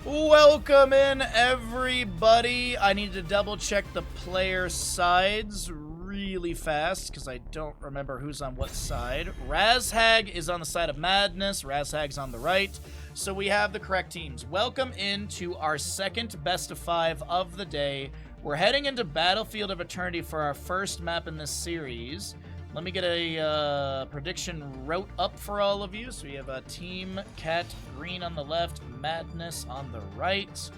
Welcome in, everybody. I need to double check the player sides really fast because I don't remember who's on what side. Razhag is on the side of Madness. Razhag's on the right. So we have the correct teams. Welcome into our second best of 5 of the day. We're heading into Battlefield of Eternity for our first map in this series. Let me get a prediction wrote up for all of you. So we have a Team Cat Green on the left, Madness on the right.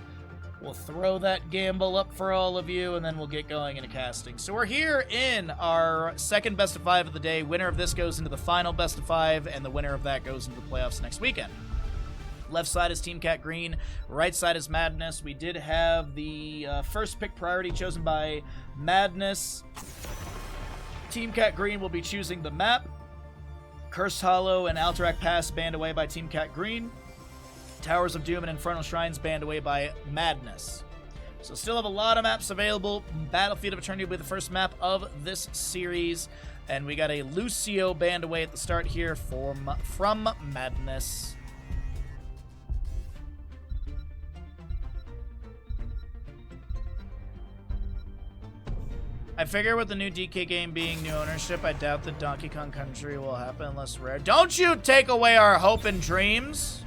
We'll throw that gamble up for all of you, and then we'll get going into casting. So we're here in our second best of 5 of the day. Winner of this goes into the final best of 5, and the winner of that goes into the playoffs next weekend. Left side is Team Cat Green, right side is Madness. We did have the first pick priority chosen by Madness. Team Cat Green will be choosing the map. Cursed Hollow and Alterac Pass banned away by Team Cat Green. Towers of Doom and Infernal Shrines banned away by Madness. So still have a lot of maps available. Battlefield of Eternity will be the first map of this series. And we got a Lucio banned away at the start here from Madness. I figure with the new DK game being new ownership, I doubt that Donkey Kong Country will happen unless rare. Don't you take away our hope and dreams!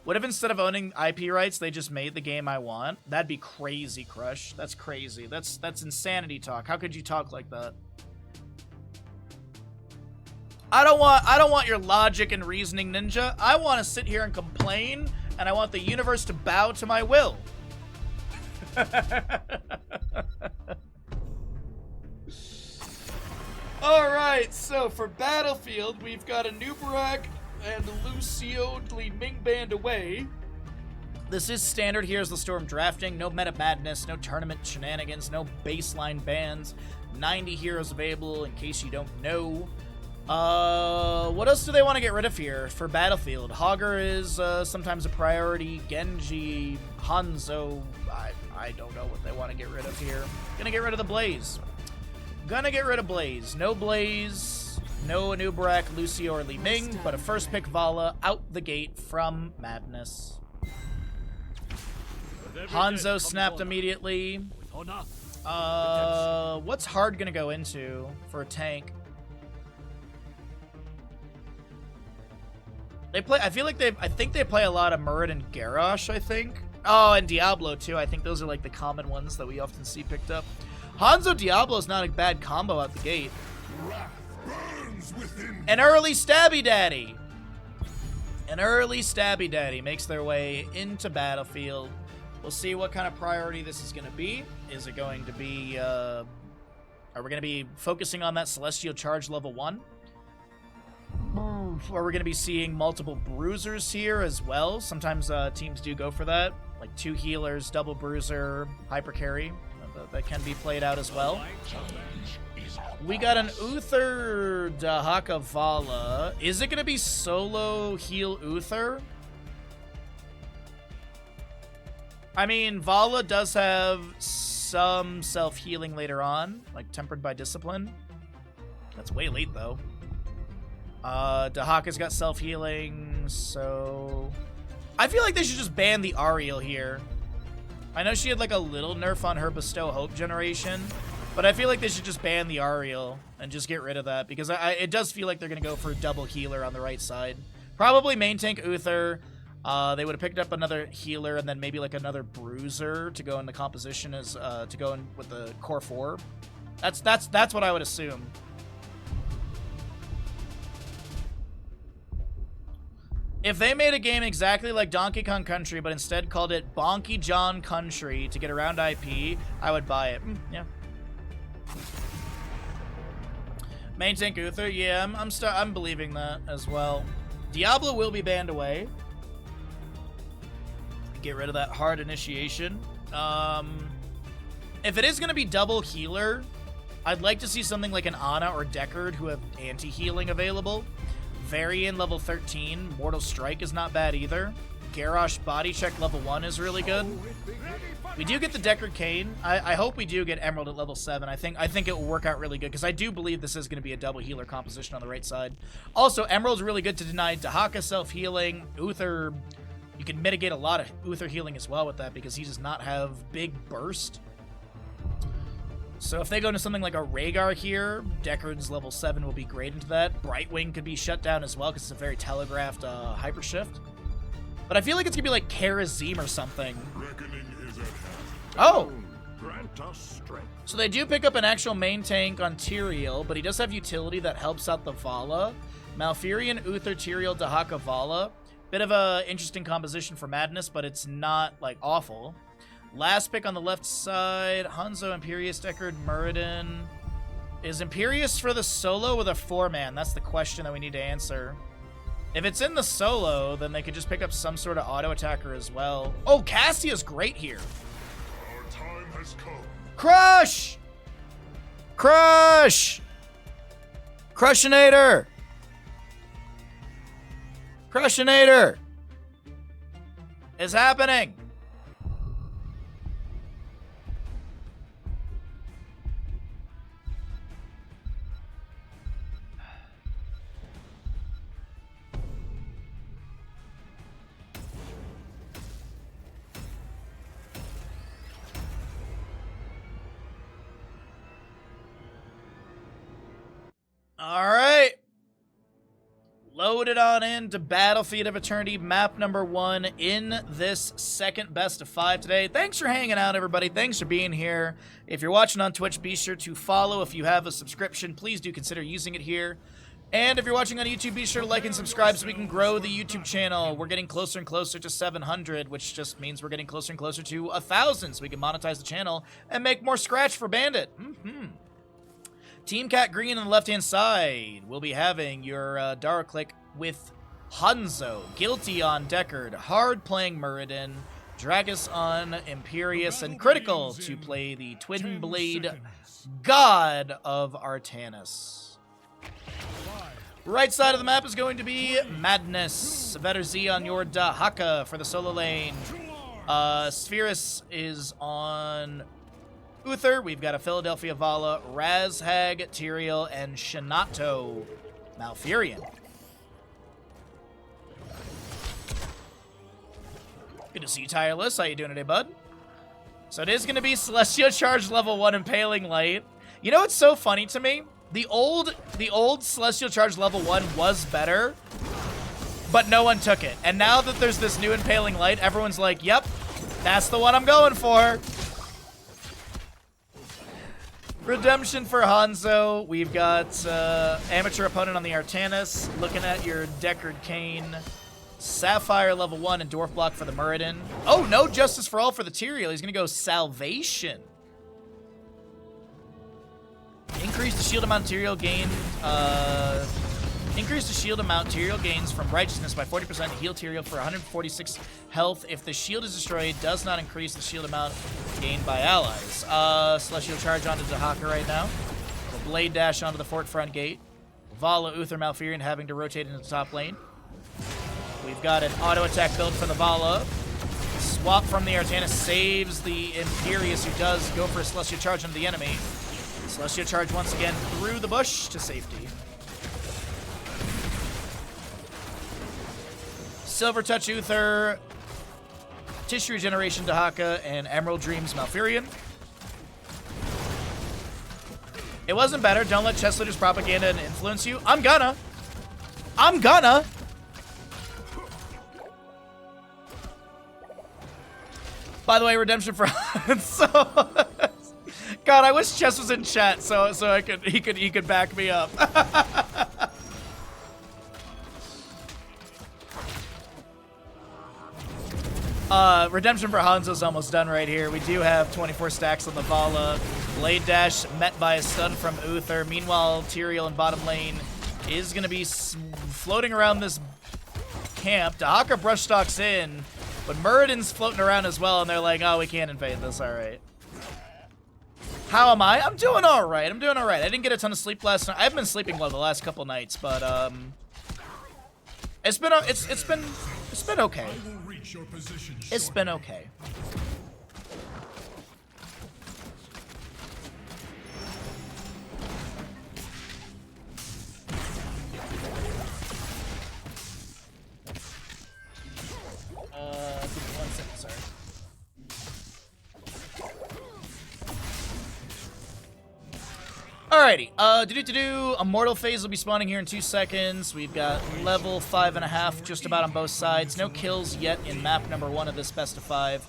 What if instead of owning IP rights, they just made the game I want? That'd be crazy, Crush. That's crazy. That's insanity talk. How could you talk like that? I don't want your logic and reasoning, Ninja. I want to sit here and complain, and I want the universe to bow to my will. Alright, so for Battlefield, we've got a Nubarak and Lucio Li Ming banned away. This is standard Here's the Storm drafting. No meta madness, no tournament shenanigans, no baseline bans. 90 heroes available in case you don't know. What else do they want to get rid of here for Battlefield? Hogger is sometimes a priority. Genji, Hanzo, I don't know what they want to get rid of here. Gonna get rid of the Blaze. Gonna get rid of Blaze. No Blaze, no Anubarak, Lucio, or Li Ming, but a first pick Vala out the gate from Madness. Hanzo snapped immediately. What's Hard gonna go into for a tank? They play. I feel like I think they play a lot of Murid and Garrosh. I think. Oh, and Diablo too. I think those are like the common ones that we often see picked up. Hanzo Diablo is not a bad combo out the gate. An early Stabby Daddy. An early Stabby Daddy makes their way into Battlefield. We'll see what kind of priority this is going to be. Is it going to be? Are we going to be focusing on that Celestial Charge level 1? Or we're going to be seeing multiple bruisers here as well. Sometimes teams do go for that. Like 2 healers, double bruiser, hyper carry. That can be played out as well. We got an Uther Dahaka Vala. Is it going to be solo heal Uther? I mean, Vala does have some self-healing later on, like Tempered by Discipline. That's way late, though. Dahaka's got self-healing, so... I feel like they should just ban the Ariel here. I know she had like a little nerf on her Bestow Hope generation, but I feel like they should just ban the Ariel and just get rid of that, because it does feel like they're going to go for a double healer on the right side. Probably main tank Uther. They would have picked up another healer and then maybe like another bruiser to go in the composition as to go in with the core 4. That's what I would assume. If they made a game exactly like Donkey Kong Country, but instead called it Bonky John Country to get around IP, I would buy it. Yeah. Main tank Uther, yeah, I'm believing that as well. Diablo will be banned away. Get rid of that hard initiation. If it is going to be double healer, I'd like to see something like an Ana or Deckard who have anti-healing available. Varian level 13. Mortal Strike is not bad either. Garrosh Body Check level 1 is really good. We do get the Deckard Kane. I hope we do get Emerald at level 7. I think it will work out really good, because I do believe this is going to be a double healer composition on the right side. Also, Emerald's really good to deny Dahaka self-healing. Uther You can mitigate a lot of Uther healing as well with that because he does not have big burst. So if they go into something like a Rhaegar here, Deckard's level 7 will be great into that. Brightwing could be shut down as well because it's a very telegraphed hyper shift. But I feel like it's going to be like Karazim or something. Oh! So they do pick up an actual main tank on Tyrael, but he does have utility that helps out the Vala. Malfurion, Uther, Tyrael, Dahaka, Vala. Bit of a interesting composition for Madness, but it's not, like, awful. Last pick on the left side, Hanzo, Imperius, Deckard, Muradin. Is Imperius for the solo with a 4-man? That's the question that we need to answer. If it's in the solo, then they could just pick up some sort of auto attacker as well. Oh, Cassia's great here. Our time has come. Crush! Crush! Crushinator! Crushinator! It's happening! All right. Loaded on into Battlefield of Eternity, map number 1 in this second best of 5 today. Thanks for hanging out, everybody. Thanks for being here. If you're watching on Twitch, be sure to follow. If you have a subscription, please do consider using it here. And if you're watching on YouTube, be sure to like and subscribe so we can grow the YouTube channel. We're getting closer and closer to 700, which just means we're getting closer and closer to 1,000, so we can monetize the channel and make more Scratch for Bandit. Team Cat Green on the left-hand side will be having your Darklick with Hanzo, Guilty on Deckard, Hard playing Muradin, Dragus on Imperius, and Critical to play the Twin Blade God of Artanis. Right side of the map is going to be Madness, Vetter Z on your Dahaka for the solo lane. Spherus is on Uther. We've got a Philadelphia Vala, Razhag, Tyrael, and Shanato Malfurion. Good to see you, Tireless. How you doing today, bud? So it is going to be Celestial Charge level 1 Impaling Light. You know what's so funny to me? The old Celestial Charge level 1 was better, but no one took it. And now that there's this new Impaling Light, everyone's like, yep, that's the one I'm going for. Redemption for Hanzo. We've got amateur opponent on the Artanis. Looking at your Deckard Kane. Sapphire level 1 and Dwarf Block for the Muradin. Oh, no Justice for All for the Tyrael. He's going to go Salvation. Increase the shield amount Tyrael gain. Increase the shield amount Tyrael gains from Righteousness by 40% to heal Tyrael for 146 health. If the shield is destroyed, does not increase the shield amount gained by allies. Celestial Charge onto Dahaka right now. The Blade Dash onto the Fort Front Gate. Vala, Uther, Malfurion having to rotate into the top lane. We've got an auto attack build for the Vala. Swap from the Artanis saves the Imperius, who does go for a Celestial Charge onto the enemy. Celestial Charge once again through the bush to safety. Silver Touch Uther, Tissue Regeneration Dahaka, and Emerald Dreams Malfurion. It wasn't better. Don't let chess leaders propaganda and influence you. I'm gonna. By the way, redemption for so God, I wish Chess was in chat so he could back me up. Redemption for Hanzo's almost done right here. We do have 24 stacks on the Vala. Blade Dash met by a stun from Uther. Meanwhile, Tyrael in bottom lane is going to be floating around this camp. Dahaka brushstalks in, but Muradin's floating around as well, and they're like, oh, we can't invade this, all right. How am I? I'm doing all right. I'm doing all right. I didn't get a ton of sleep last night. I haven't been sleeping well the last couple nights, but it's been okay. It's been okay. Alrighty, Immortal Phase will be spawning here in 2 seconds. We've got level 5.5 just about on both sides. No kills yet in map number 1 of this best of 5.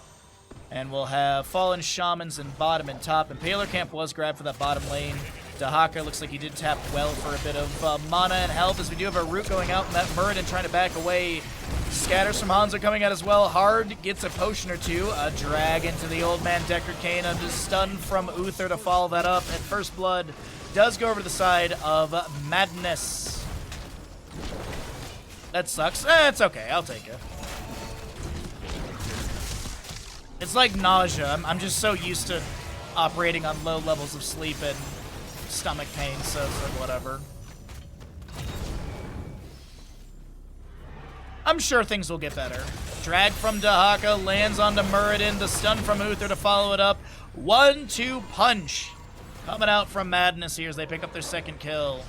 And we'll have Fallen Shamans in bottom and top. Impaler Camp was grabbed for that bottom lane. Dahaka looks like he did tap well for a bit of mana and health, as we do have a root going out, and that Muradin trying to back away. Scatters from Hanzo coming out as well. Hard gets a potion or two. A drag into the old man Deckard Cain. A stun from Uther to follow that up. And First Blood does go over to the side of Madness. That sucks. It's okay. I'll take it. It's like nausea. I'm just so used to operating on low levels of sleep and stomach pain, so whatever. I'm sure things will get better. Drag from Dahaka, lands onto Muradin, the stun from Uther to follow it up. 1-2 punch coming out from Madness here as they pick up their second kill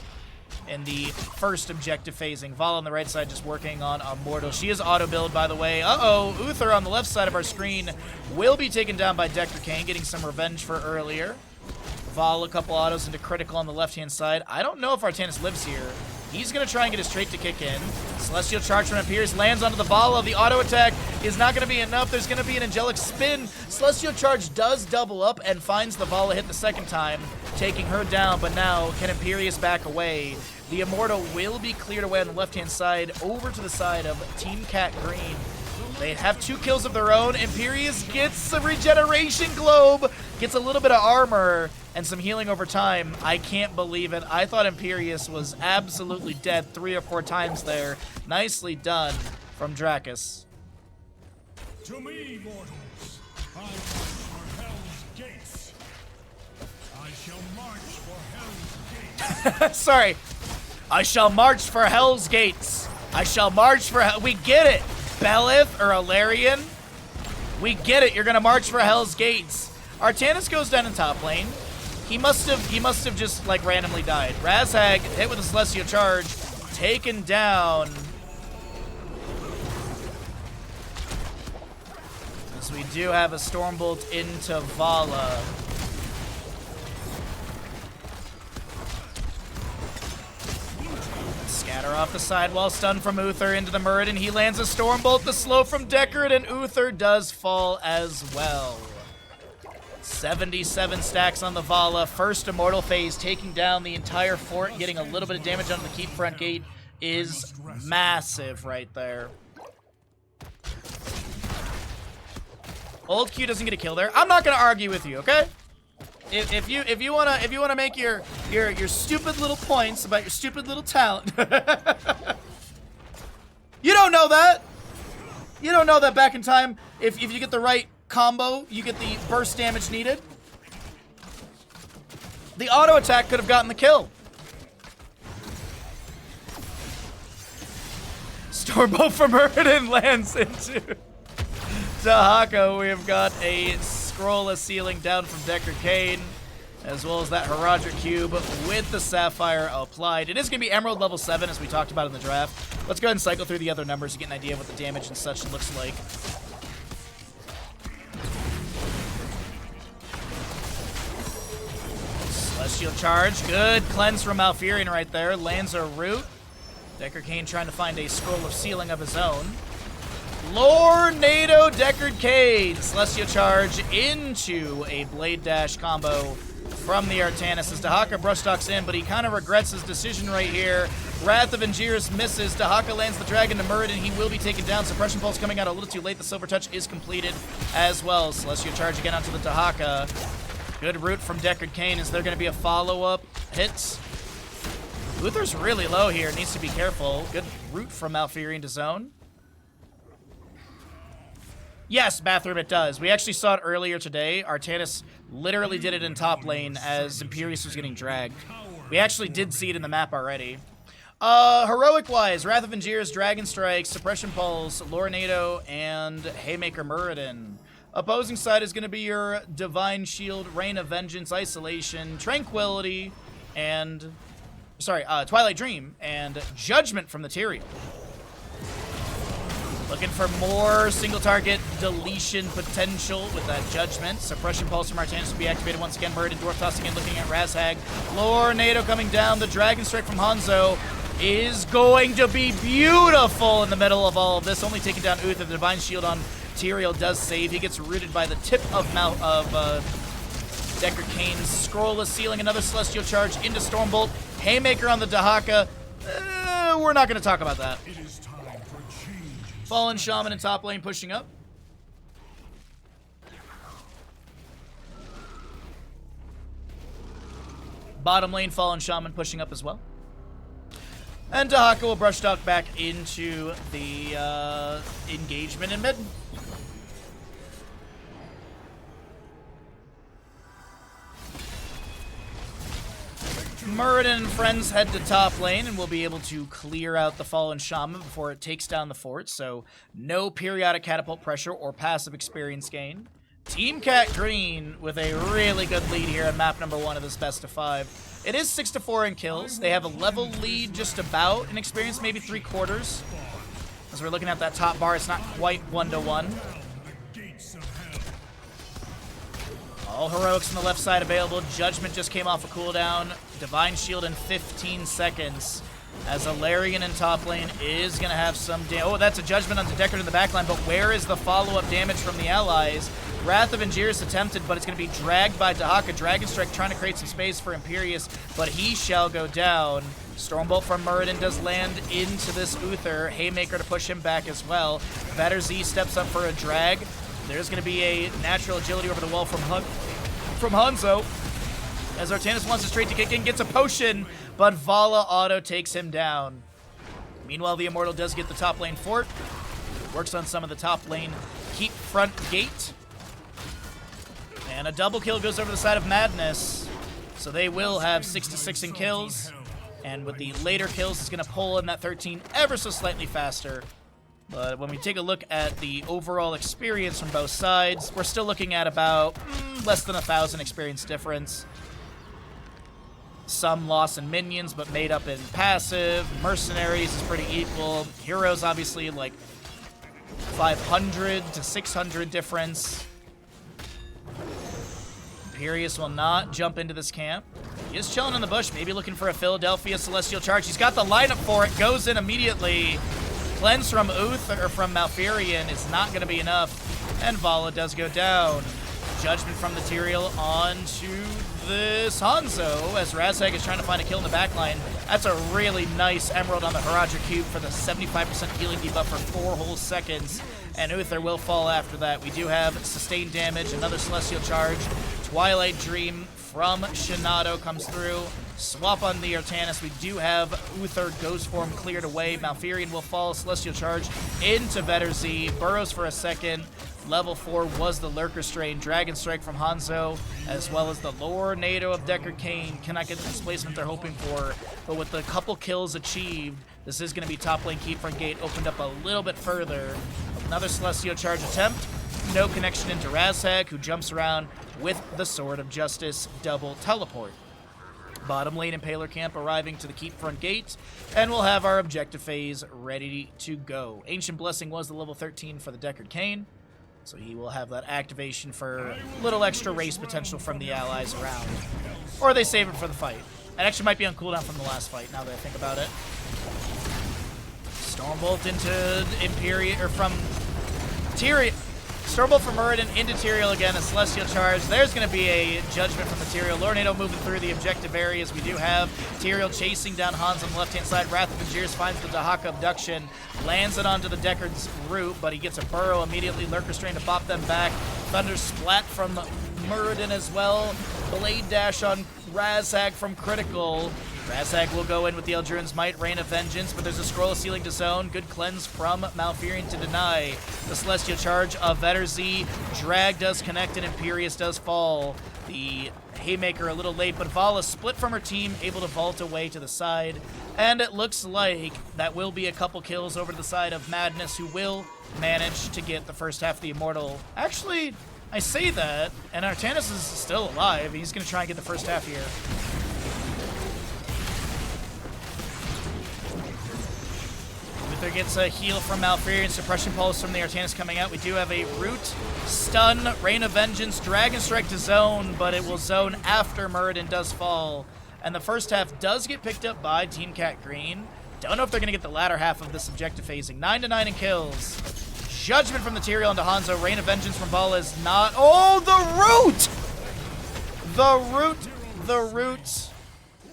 in the first objective phasing. Vala on the right side just working on Immortal. She is auto-build, by the way. Uh-oh, Uther on the left side of our screen will be taken down by Deckard Cain, getting some revenge for earlier. Vala a couple autos into critical on the left-hand side. I don't know if Artanis lives here. He's going to try and get his trait to kick in. Celestial Charge from Imperius lands onto the Vala. The auto attack is not going to be enough. There's going to be an Angelic Spin. Celestial Charge does double up and finds the Vala hit the second time, taking her down. But now, can Imperius back away? The Immortal will be cleared away on the left-hand side over to the side of Team Cat Green. They have 2 kills of their own. Imperius gets a regeneration globe, gets a little bit of armor and some healing over time. I can't believe it. I thought Imperius was absolutely dead 3 or 4 times there. Nicely done from Dracus. To me, mortals, I march for Hell's Gates. I shall march for Hell's Gates. Sorry. I shall march for Hell's Gates. I shall march for We get it. Belith or Alarian. We get it. You're going to march for Hell's Gates. Artanis goes down in top lane. He must have just like randomly died. Razhag hit with a Celestial Charge, taken down. As we do have a Stormbolt into Vala. Scatter off the sidewall, stun from Uther into the Muradin. He lands a Stormbolt, the slow from Deckard, and Uther does fall as well. 77 stacks on the Vala. First Immortal Phase, taking down the entire fort, getting a little bit of damage on the keep front gate is massive right there. Old Q doesn't get a kill there. I'm not gonna argue with you, okay? If you wanna make your stupid little points about your stupid little talent, you don't know that. You don't know that back in time, if you get the right combo, you get the burst damage needed. The auto attack could have gotten the kill. Stormbolt from Muradin lands into Dahaka. We've got a Scrollless Ceiling down from Deckard Cain, as well as that Herodric Cube with the Sapphire applied. It is going to be Emerald level 7, as we talked about in the draft. Let's go ahead and cycle through the other numbers to get an idea of what the damage and such looks like. Celestial Charge, good cleanse from Malfurion right there. Lands a root. Deckard Cain trying to find a Scroll of Sealing of his own. Lornado Deckard Cain. Celestial Charge into a Blade Dash combo from the Artanis as Dahaka brush talks in, but he kind of regrets his decision right here. Wrath of Angiris misses. Dahaka lands the Dragon to Muradin. He will be taken down. Suppression Pulse coming out a little too late. The Silver Touch is completed as well. Celestial Charge again onto the Dahaka. Good root from Deckard Cain. Is there going to be a follow-up hit? Uther's really low here. Needs to be careful. Good root from Malfurion to zone. Yes, Bathroom, it does. We actually saw it earlier today. Artanis literally did it in top lane as Imperius was getting dragged. We actually did see it in the map already. Heroic-wise, Wrath of Angiris, Dragon Strike, Suppression Pulse, Lornado, and Haymaker Muradin. Opposing side is going to be your Divine Shield, Reign of Vengeance, Isolation, Tranquility, and... Sorry, Twilight Dream, and Judgment from the Tyrael. Looking for more single target deletion potential with that Judgment. Suppression Pulse from Artanis will be activated once again. Bird and Dwarf tossing in, looking at Razhag. Lornado coming down. The Dragon Strike from Hanzo is going to be beautiful in the middle of all of this. Only taking down Uther. The Divine Shield on Tyrael does save. He gets rooted by the tip of Decker Kane's Scrollless Ceiling. Another Celestial Charge into Stormbolt. Haymaker on the Dahaka. We're not going to talk about that. It is time for change. Fallen Shaman in top lane pushing up. Bottom lane, Fallen Shaman pushing up as well. And Dahaka will brush talk back into the engagement in mid. Muradin and friends head to top lane and will be able to clear out the Fallen Shaman before it takes down the fort, so no periodic catapult pressure or passive experience gain. Team Cat Green with a really good lead here on map number 1 of this best of 5. It is 6-4 in kills. They have a level lead just about in experience, maybe 3/4. As we're looking at that top bar, it's not quite 1-to-1. All heroics on the left side available. Judgment just came off a cooldown. Divine Shield in 15 seconds. As Alarian in top lane is going to have some damage. Oh, that's a Judgment onto Deckard in the backline, but where is the follow-up damage from the allies? Wrath of Angiris attempted, but it's going to be dragged by Dahaka. Dragon Strike trying to create some space for Imperius, but he shall go down. Stormbolt from Muradin does land into this Uther. Haymaker to push him back as well. Vetter Z steps up for a drag. There's going to be a natural agility over the wall from Hanzo. As Artanis wants his trade to kick in, gets a potion, but Vala auto takes him down. Meanwhile, the Immortal does get the top lane fort. Works on some of the top lane keep front gate. And a double kill goes over the side of Madness. So they will have 6-6 in kills. And with the later kills, it's going to pull in that 13 ever so slightly faster. But when we take a look at the overall experience from both sides, we're still looking at about less than 1,000 experience difference. Some loss in minions, but made up in passive. Mercenaries is pretty equal. Heroes, obviously, like 500 to 600 difference. Imperius will not jump into this camp. He is chilling in the bush, maybe looking for a Philadelphia Celestial Charge. He's got the lineup for it, goes in immediately. Cleanse from Uther, or from Malfurion, is not going to be enough, and Vala does go down. Judgment from the Tyrael onto this Hanzo, as Razhag is trying to find a kill in the backline. That's a really nice Emerald on the Haraja Cube for the 75% healing debuff for 4 whole seconds, and Uther will fall after that. We do have sustained damage, another Celestial Charge. Twilight Dream from Shinado comes through. Swap on the Artanis. We do have Uther Ghost Form cleared away. Malfurion will fall. Celestial Charge into Vetter Z. Burrows for a second. Level 4 was the Lurker Strain. Dragon Strike from Hanzo, as well as the Lornado of Deckard Cain. Cannot get the displacement they're hoping for, but with the couple kills achieved, this is going to be top lane keep front gate opened up a little bit further. Another Celestial Charge attempt. No connection into Razhag, who jumps around with the Sword of Justice double teleport. Bottom lane Impaler camp arriving to the keep front gate, and we'll have our objective phase ready to go. Ancient Blessing was the level 13 for the Deckard Cain, so he will have that activation for a little extra race potential from the allies around. Or they save it for the fight. It actually might be on cooldown from the last fight, now that I think about it. Stormbolt into Imperial, or from Tyrael. Stormbolt from Muradin into Tyrael again, a Celestial Charge. There's going to be a Judgment from the Tyrael. Lornado moving through the objective areas. We do have Tyrael chasing down Hans on the left-hand side. Wrath of Angiris finds the Dahaka abduction, lands it onto the Deckard's root, but he gets a burrow immediately. Lurker Strain to pop them back. Thunder Splat from Muradin as well. Blade Dash on Razhag from Critical. Razhag will go in with the Eldruin's Might, Rain of Vengeance, but there's a Scroll of Sealing to Zone. Good cleanse from Malfurion to deny. The Celestial Charge of Vetter Z. Drag does connect and Imperius does fall. The Haymaker a little late, but Vala split from her team, able to vault away to the side. And it looks like that will be a couple kills over to the side of Madness, who will manage to get the first half of the Immortal. Actually, I say that, and Artanis is still alive. He's going to try and get the first half here. Uther gets a heal from Malfurion, suppression pulse from the Artanis coming out. We do have a root, stun, Rain of Vengeance, Dragon Strike to zone, but it will zone after Muradin does fall. And the first half does get picked up by Team Cat Green. Don't know if they're going to get the latter half of this objective phasing. 9-9 in kills. Judgment from the Tyrael into Hanzo. Rain of Vengeance from Vala is not... Oh, the root! The root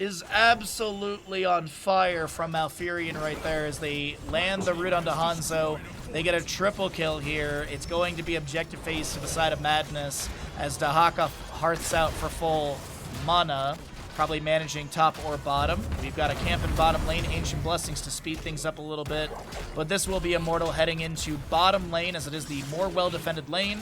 is absolutely on fire from Malfurion right there as they land the root onto Hanzo. They get a triple kill here. It's going to be objective phase to the side of Madness as Dahaka hearths out for full mana, probably managing top or bottom. We've got a camp in bottom lane, Ancient Blessings to speed things up a little bit, but this will be Immortal heading into bottom lane as it is the more well-defended lane,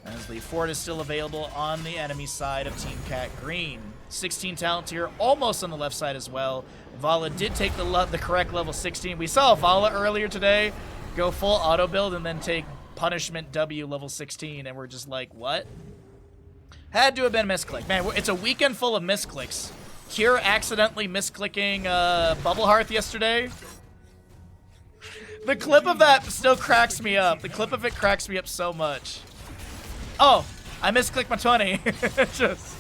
as the fort is still available on the enemy side of Team Cat Green. 16 talent tier, almost on the left side as well. Vala did take the correct level 16. We saw Vala earlier today go full auto build and then take punishment W level 16, and we're just like, what? Had to have been misclick. Man, it's a weekend full of misclicks. Cure accidentally misclicking Bubble Hearth yesterday. The clip of that still cracks me up. The clip of it cracks me up so much. Oh, I misclicked my 20. Just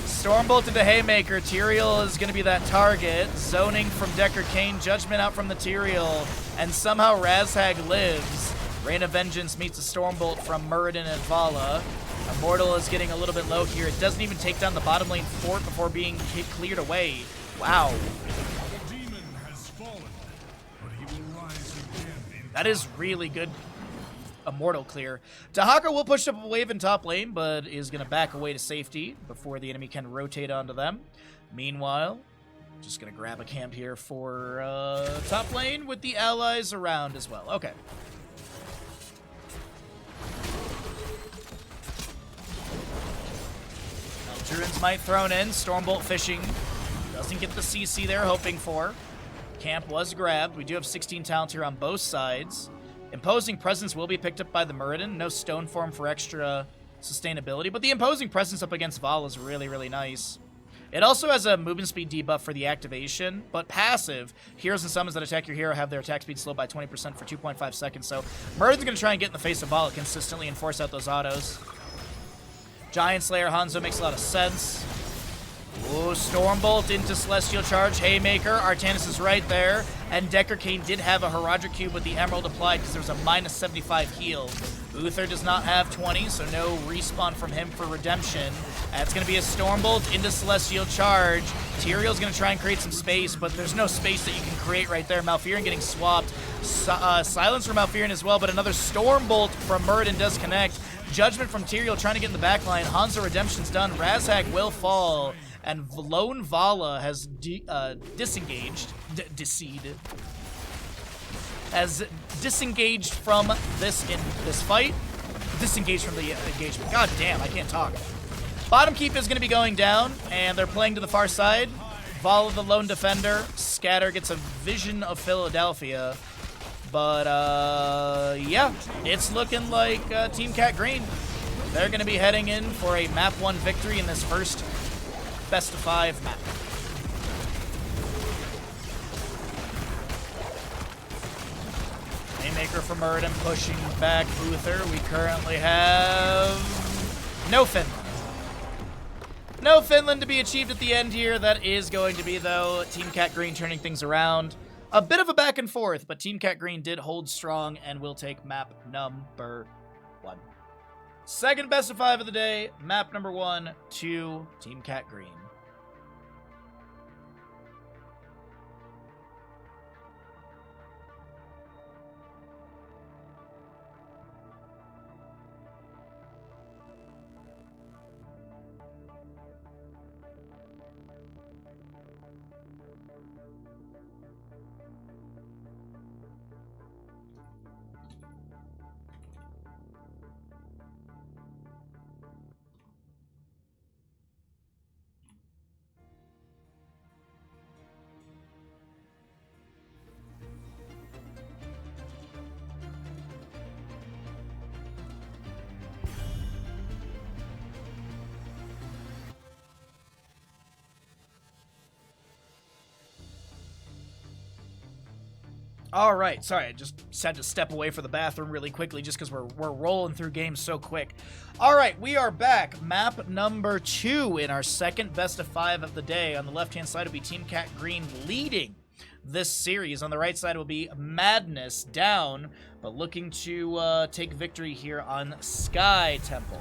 Stormbolt into Haymaker. Tyrael is going to be that target. Zoning from Decker Kane. Judgment out from the Tyrael. And somehow Razhag lives. Rain of Vengeance meets a Stormbolt from Muradin and Vala. Immortal is getting a little bit low here. It doesn't even take down the bottom lane fort before being cleared away. Wow. The demon has fallen, but he will rise again. That is really good Immortal clear. Dahaka will push up a wave in top lane, but is going to back away to safety before the enemy can rotate onto them. Meanwhile, just going to grab a camp here for top lane with the allies around as well. Okay. Druid's Might thrown in. Stormbolt fishing. Doesn't get the CC they're hoping for. Camp was grabbed. We do have 16 talent here on both sides. Imposing Presence will be picked up by the Muradin. No Stone Form for extra sustainability, but the Imposing Presence up against Vala is really, really nice. It also has a movement speed debuff for the activation, but passive. Heroes and summons that attack your hero have their attack speed slowed by 20% for 2.5 seconds, so Muradin's going to try and get in the face of Vala consistently and force out those autos. Giant Slayer Hanzo makes a lot of sense. Ooh, Stormbolt into Celestial Charge. Haymaker. Artanis is right there. And Decker Kane did have a Herodric Cube with the Emerald applied because there was a minus 75 heal. Uther does not have 20, so no respawn from him for redemption. That's going to be a Stormbolt into Celestial Charge. Tyrael's going to try and create some space, but there's no space that you can create right there. Malfurion getting swapped. Silence from Malfurion as well, but another Stormbolt from Muradin does connect. Judgment from Tyrael trying to get in the backline. Hanzo Redemption's done. Razhag will fall. And Lone Vala has disengaged. Has disengaged from this fight. Disengaged from the engagement. God damn, I can't talk. Bottom keep is going to be going down, and they're playing to the far side. Vala the lone defender. Scatter gets a vision of Philadelphia. But, yeah, it's looking like Team Cat Green. They're going to be heading in for a map 1 victory in this first best of 5 map. Haymaker from Muradin pushing back Uther. We currently have no Finland. No Finland to be achieved at the end here. That is going to be, though, Team Cat Green turning things around. A bit of a back and forth, but Team Cat Green did hold strong and will take map number 1. Second best of 5 of the day, map number 1 to Team Cat Green. All right, sorry, I just had to step away for the bathroom really quickly just because we're rolling through games so quick. All right, we are back. Map number 2 in our second best of 5 of the day. On the left-hand side will be Team Cat Green leading this series. On the right side will be Madness down, but looking to take victory here on Sky Temple.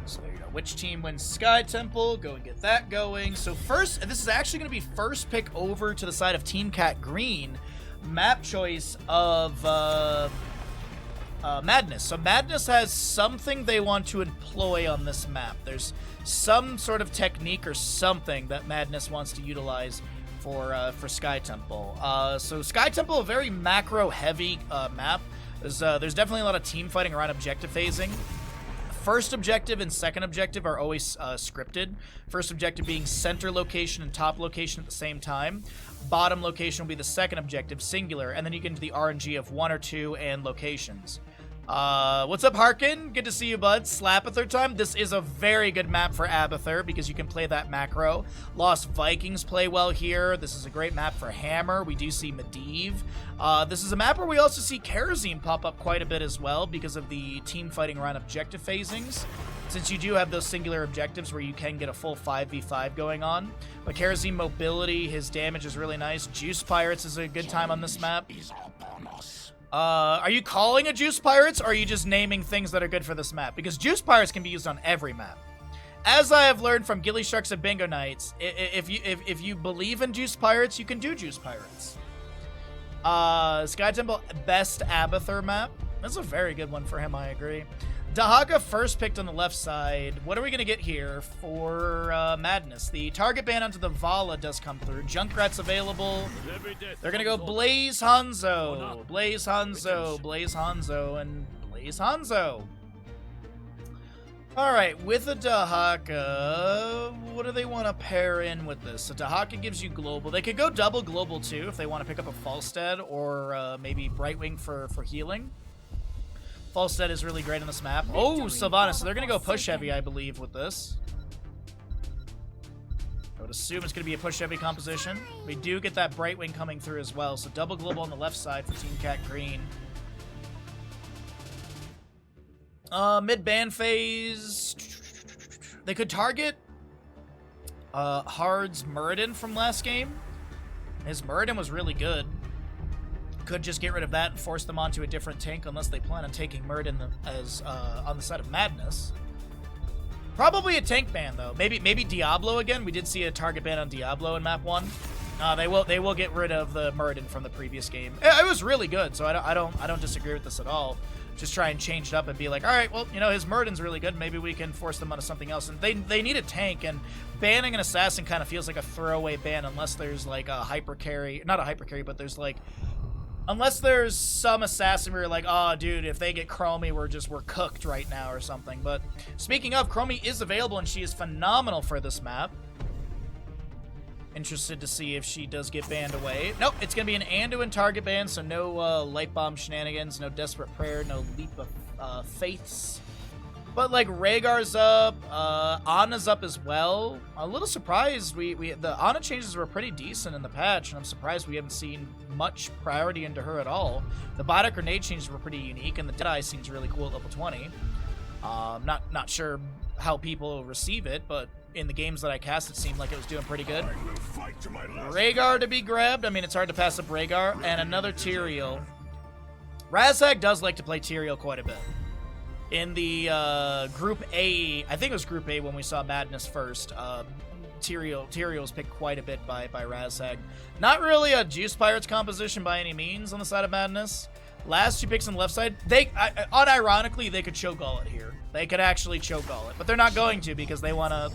So there you go. Which team wins Sky Temple? Go and get that going. So first, this is actually going to be first pick over to the side of Team Cat Green. Map choice of Madness. So Madness has something they want to employ on this map. There's some sort of technique or something that Madness wants to utilize for Sky Temple. So Sky Temple, a very macro-heavy map. There's definitely a lot of team fighting around objective phasing. First objective and second objective are always scripted. First objective being center location and top location at the same time. Bottom location will be the second objective, singular, and then you get into the RNG of 1 or 2 and locations. What's up, Harkin? Good to see you, bud. Slap a third time. This is a very good map for Abathur because you can play that macro. Lost Vikings play well here. This is a great map for Hammer. We do see Medivh. This is a map where we also see Kerosene pop up quite a bit as well because of the team fighting around objective phasings. Since you do have those singular objectives where you can get a full 5v5 going on. But Kerosene mobility, his damage is really nice. Juice Pirates is a good time on this map. Are you calling a Juice Pirates, or are you just naming things that are good for this map? Because Juice Pirates can be used on every map. As I have learned from Gilly Sharks and Bingo Nights, if you believe in Juice Pirates, you can do Juice Pirates. Sky Temple, best Abathur map. That's a very good one for him, I agree. Dahaka first picked on the left side. What are we going to get here for Madness? The target ban onto the Vala does come through. Junkrat's available. They're going to go Blaze Hanzo. Blaze Hanzo, Blaze Hanzo, and Blaze Hanzo. All right, with a Dahaka, what do they want to pair in with this? So Dahaka gives you global. They could go double global too if they want to pick up a Falstad or maybe Brightwing for healing. Falstad is really great on this map. Oh, Sylvanas. So they're going to go push heavy, I believe, with this. I would assume it's going to be a push heavy composition. We do get that Brightwing coming through as well. So double global on the left side for Team Cat Green. Mid-ban phase. They could target Hard's Muradin from last game. His Muradin was really good. Could just get rid of that and force them onto a different tank unless they plan on taking Muradin as on the side of Madness. Probably a tank ban though. Maybe Diablo again. We did see a target ban on Diablo in map 1. They will get rid of the Muradin from the previous game. It was really good, so I don't disagree with this at all. Just try and change it up and be like, all right, well, you know, his Muradin's really good. Maybe we can force them onto something else. And they need a tank, and banning an assassin kind of feels like a throwaway ban unless there's like a hyper carry, not a hyper carry, but there's like. Unless there's some assassin where you're like, oh, dude, if they get Chromie, we're cooked right now or something. But speaking of, Chromie is available, and she is phenomenal for this map. Interested to see if she does get banned away. Nope, it's going to be an Anduin target ban, so no Light Bomb shenanigans, no Desperate Prayer, no Leap of Faiths. But, like, Rhaegar's up, Anna's up as well. A little surprised, the Anna changes were pretty decent in the patch, and I'm surprised we haven't seen much priority into her at all. The Biotic Grenade changes were pretty unique, and the Deadeye seems really cool at level 20. Not sure how people receive it, but in the games that I cast, it seemed like it was doing pretty good. Rhaegar to be grabbed. I mean, it's hard to pass up Rhaegar, and another Tyrael. Razhag does like to play Tyrael quite a bit. In the Group A, I think it was Group A when we saw Madness first, Tyrael was picked quite a bit by Razhag. Not really a Juice Pirates composition by any means on the side of Madness. Last 2 picks on the left side, unironically, they could Cho'Gall it here. They could actually Cho'Gall it, but they're not going to because they wanna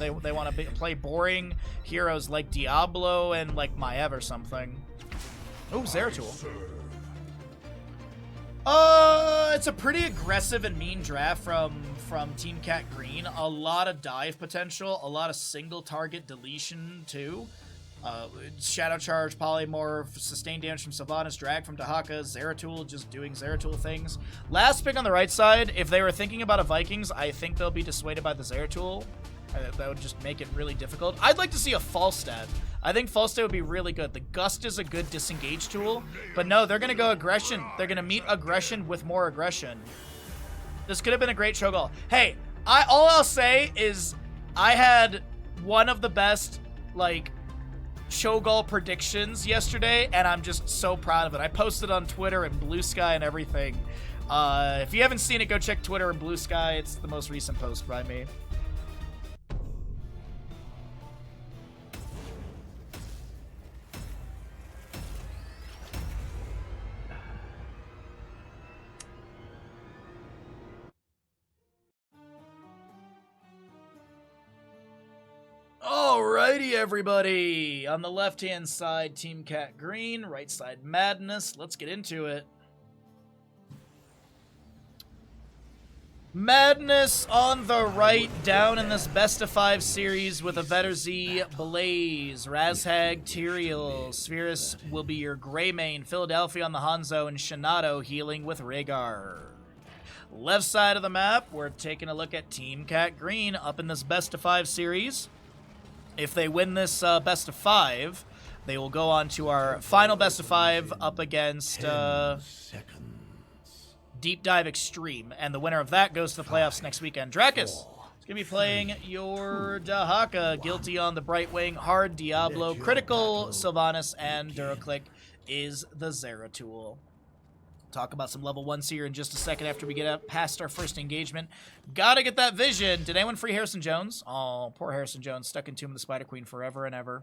play boring heroes like Diablo and like Maiev or something. Oh, Zeratul. It's a pretty aggressive and mean draft from Team Cat Green. A lot of dive potential, a lot of single target deletion too. Shadow Charge, Polymorph, sustained damage from Sylvanas, drag from Dahaka, Zeratul just doing Zeratul things. Last pick on the right side, if they were thinking about a Vikings, I think they'll be dissuaded by the Zeratul. That would just make it really difficult. I'd like to see a fall stat. I think fall stat would be really good. The Gust is a good disengage tool, but no, they're going to go aggression. They're going to meet aggression with more aggression. This could have been a great show goal. Hey, all I'll say is I had one of the best, like, Shogal predictions yesterday, and I'm just so proud of it. I posted on Twitter and Blue Sky and everything. If you haven't seen it, go check Twitter and Blue Sky. It's the most recent post by me. Alrighty, everybody. On the left-hand side, Team Cat Green. Right side, Madness. Let's get into it. Madness on the right, down in this best-of-5 series with a Vetter-Z, Blaze, Razhag, Tyrael. Spherus will be your gray main. Philadelphia on the Hanzo, and Shinato healing with Rhaegar. Left side of the map, we're taking a look at Team Cat Green up in this best-of-5 series. If they win this best of 5, they will go on to our final best of 5 up against Deep Dive Extreme. And the winner of that goes to the playoffs next weekend. Drakus is going to be playing your Dahaka. Guilty on the Bright Wing, Hard Diablo, Critical Sylvanas, and Duraclick is the Zeratul. Talk about some level 1s here in just a second after we get up past our first engagement. Gotta get that vision. Did anyone free Harrison Jones? Oh, poor Harrison Jones. Stuck in Tomb of the Spider Queen forever and ever.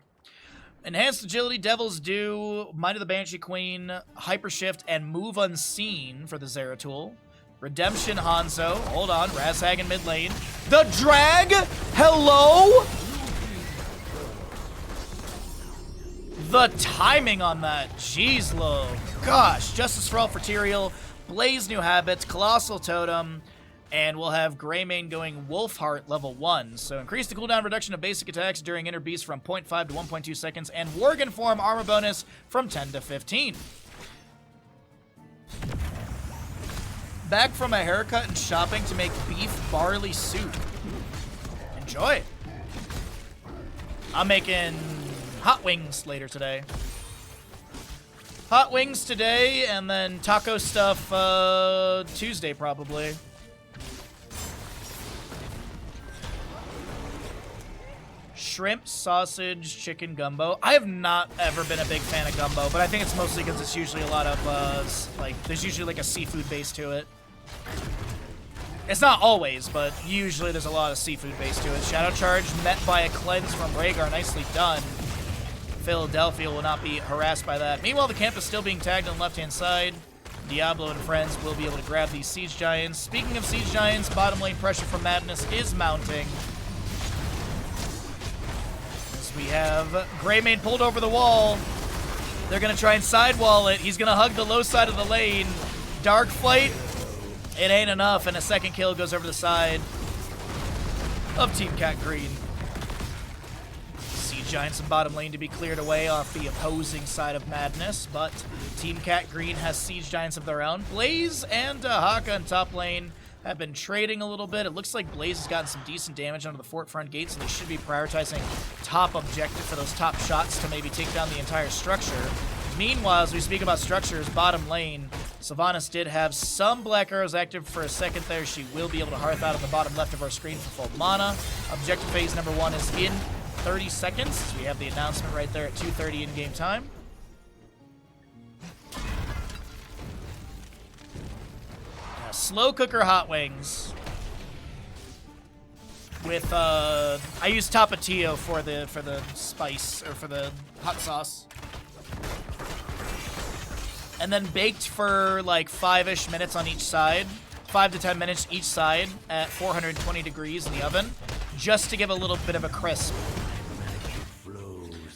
Enhanced Agility, Devil's Due, Mind of the Banshee Queen, Hyper Shift, and Move Unseen for the Zeratul. Redemption Hanzo. Hold on. Razhag in mid lane. The Drag? Hello? The timing on that. Jeez, lo. Gosh. Justice for All for Tyrael. Blaze New Habits. Colossal Totem. And we'll have Greymane going Wolfheart level 1. So increase the cooldown reduction of basic attacks during Inner Beast from 0.5 to 1.2 seconds. And Worgen Form armor bonus from 10 to 15. Back from a haircut and shopping to make beef barley soup. Enjoy. I'm making hot wings later today. Hot wings today, and then taco stuff Tuesday probably. Shrimp, sausage, chicken gumbo. I have not ever been a big fan of gumbo, but I think it's mostly because it's usually a lot of, there's usually like a seafood base to it. It's not always, but usually there's a lot of seafood base to it. Shadow Charge met by a cleanse from Rhaegar. Nicely done. Philadelphia will not be harassed by that. Meanwhile, the camp is still being tagged on the left-hand side. Diablo and friends will be able to grab these Siege Giants. Speaking of Siege Giants, bottom lane pressure from Madness is mounting. As we have Greymane pulled over the wall. They're going to try and sidewall it. He's going to hug the low side of the lane. Dark Flight. It ain't enough, and a second kill goes over the side of Team Cat Green. Siege Giants in bottom lane to be cleared away off the opposing side of Madness, but Team Cat Green has Siege Giants of their own. Blaze and Haka in top lane have been trading a little bit. It looks like Blaze has gotten some decent damage onto the fort front gate, so they should be prioritizing top objective for those top shots to maybe take down the entire structure. Meanwhile, as we speak about structures, bottom lane, Sylvanas did have some Black Arrows active for a second there. She will be able to hearth out on the bottom left of our screen for full mana. Objective phase number 1 is in 30 seconds. We have the announcement right there at 2:30 in-game time. Slow cooker hot wings with I use Tapatio for the spice, or for the hot sauce. And then baked for like 5-ish minutes on each side. 5 to 10 minutes each side at 420 degrees in the oven, just to give a little bit of a crisp.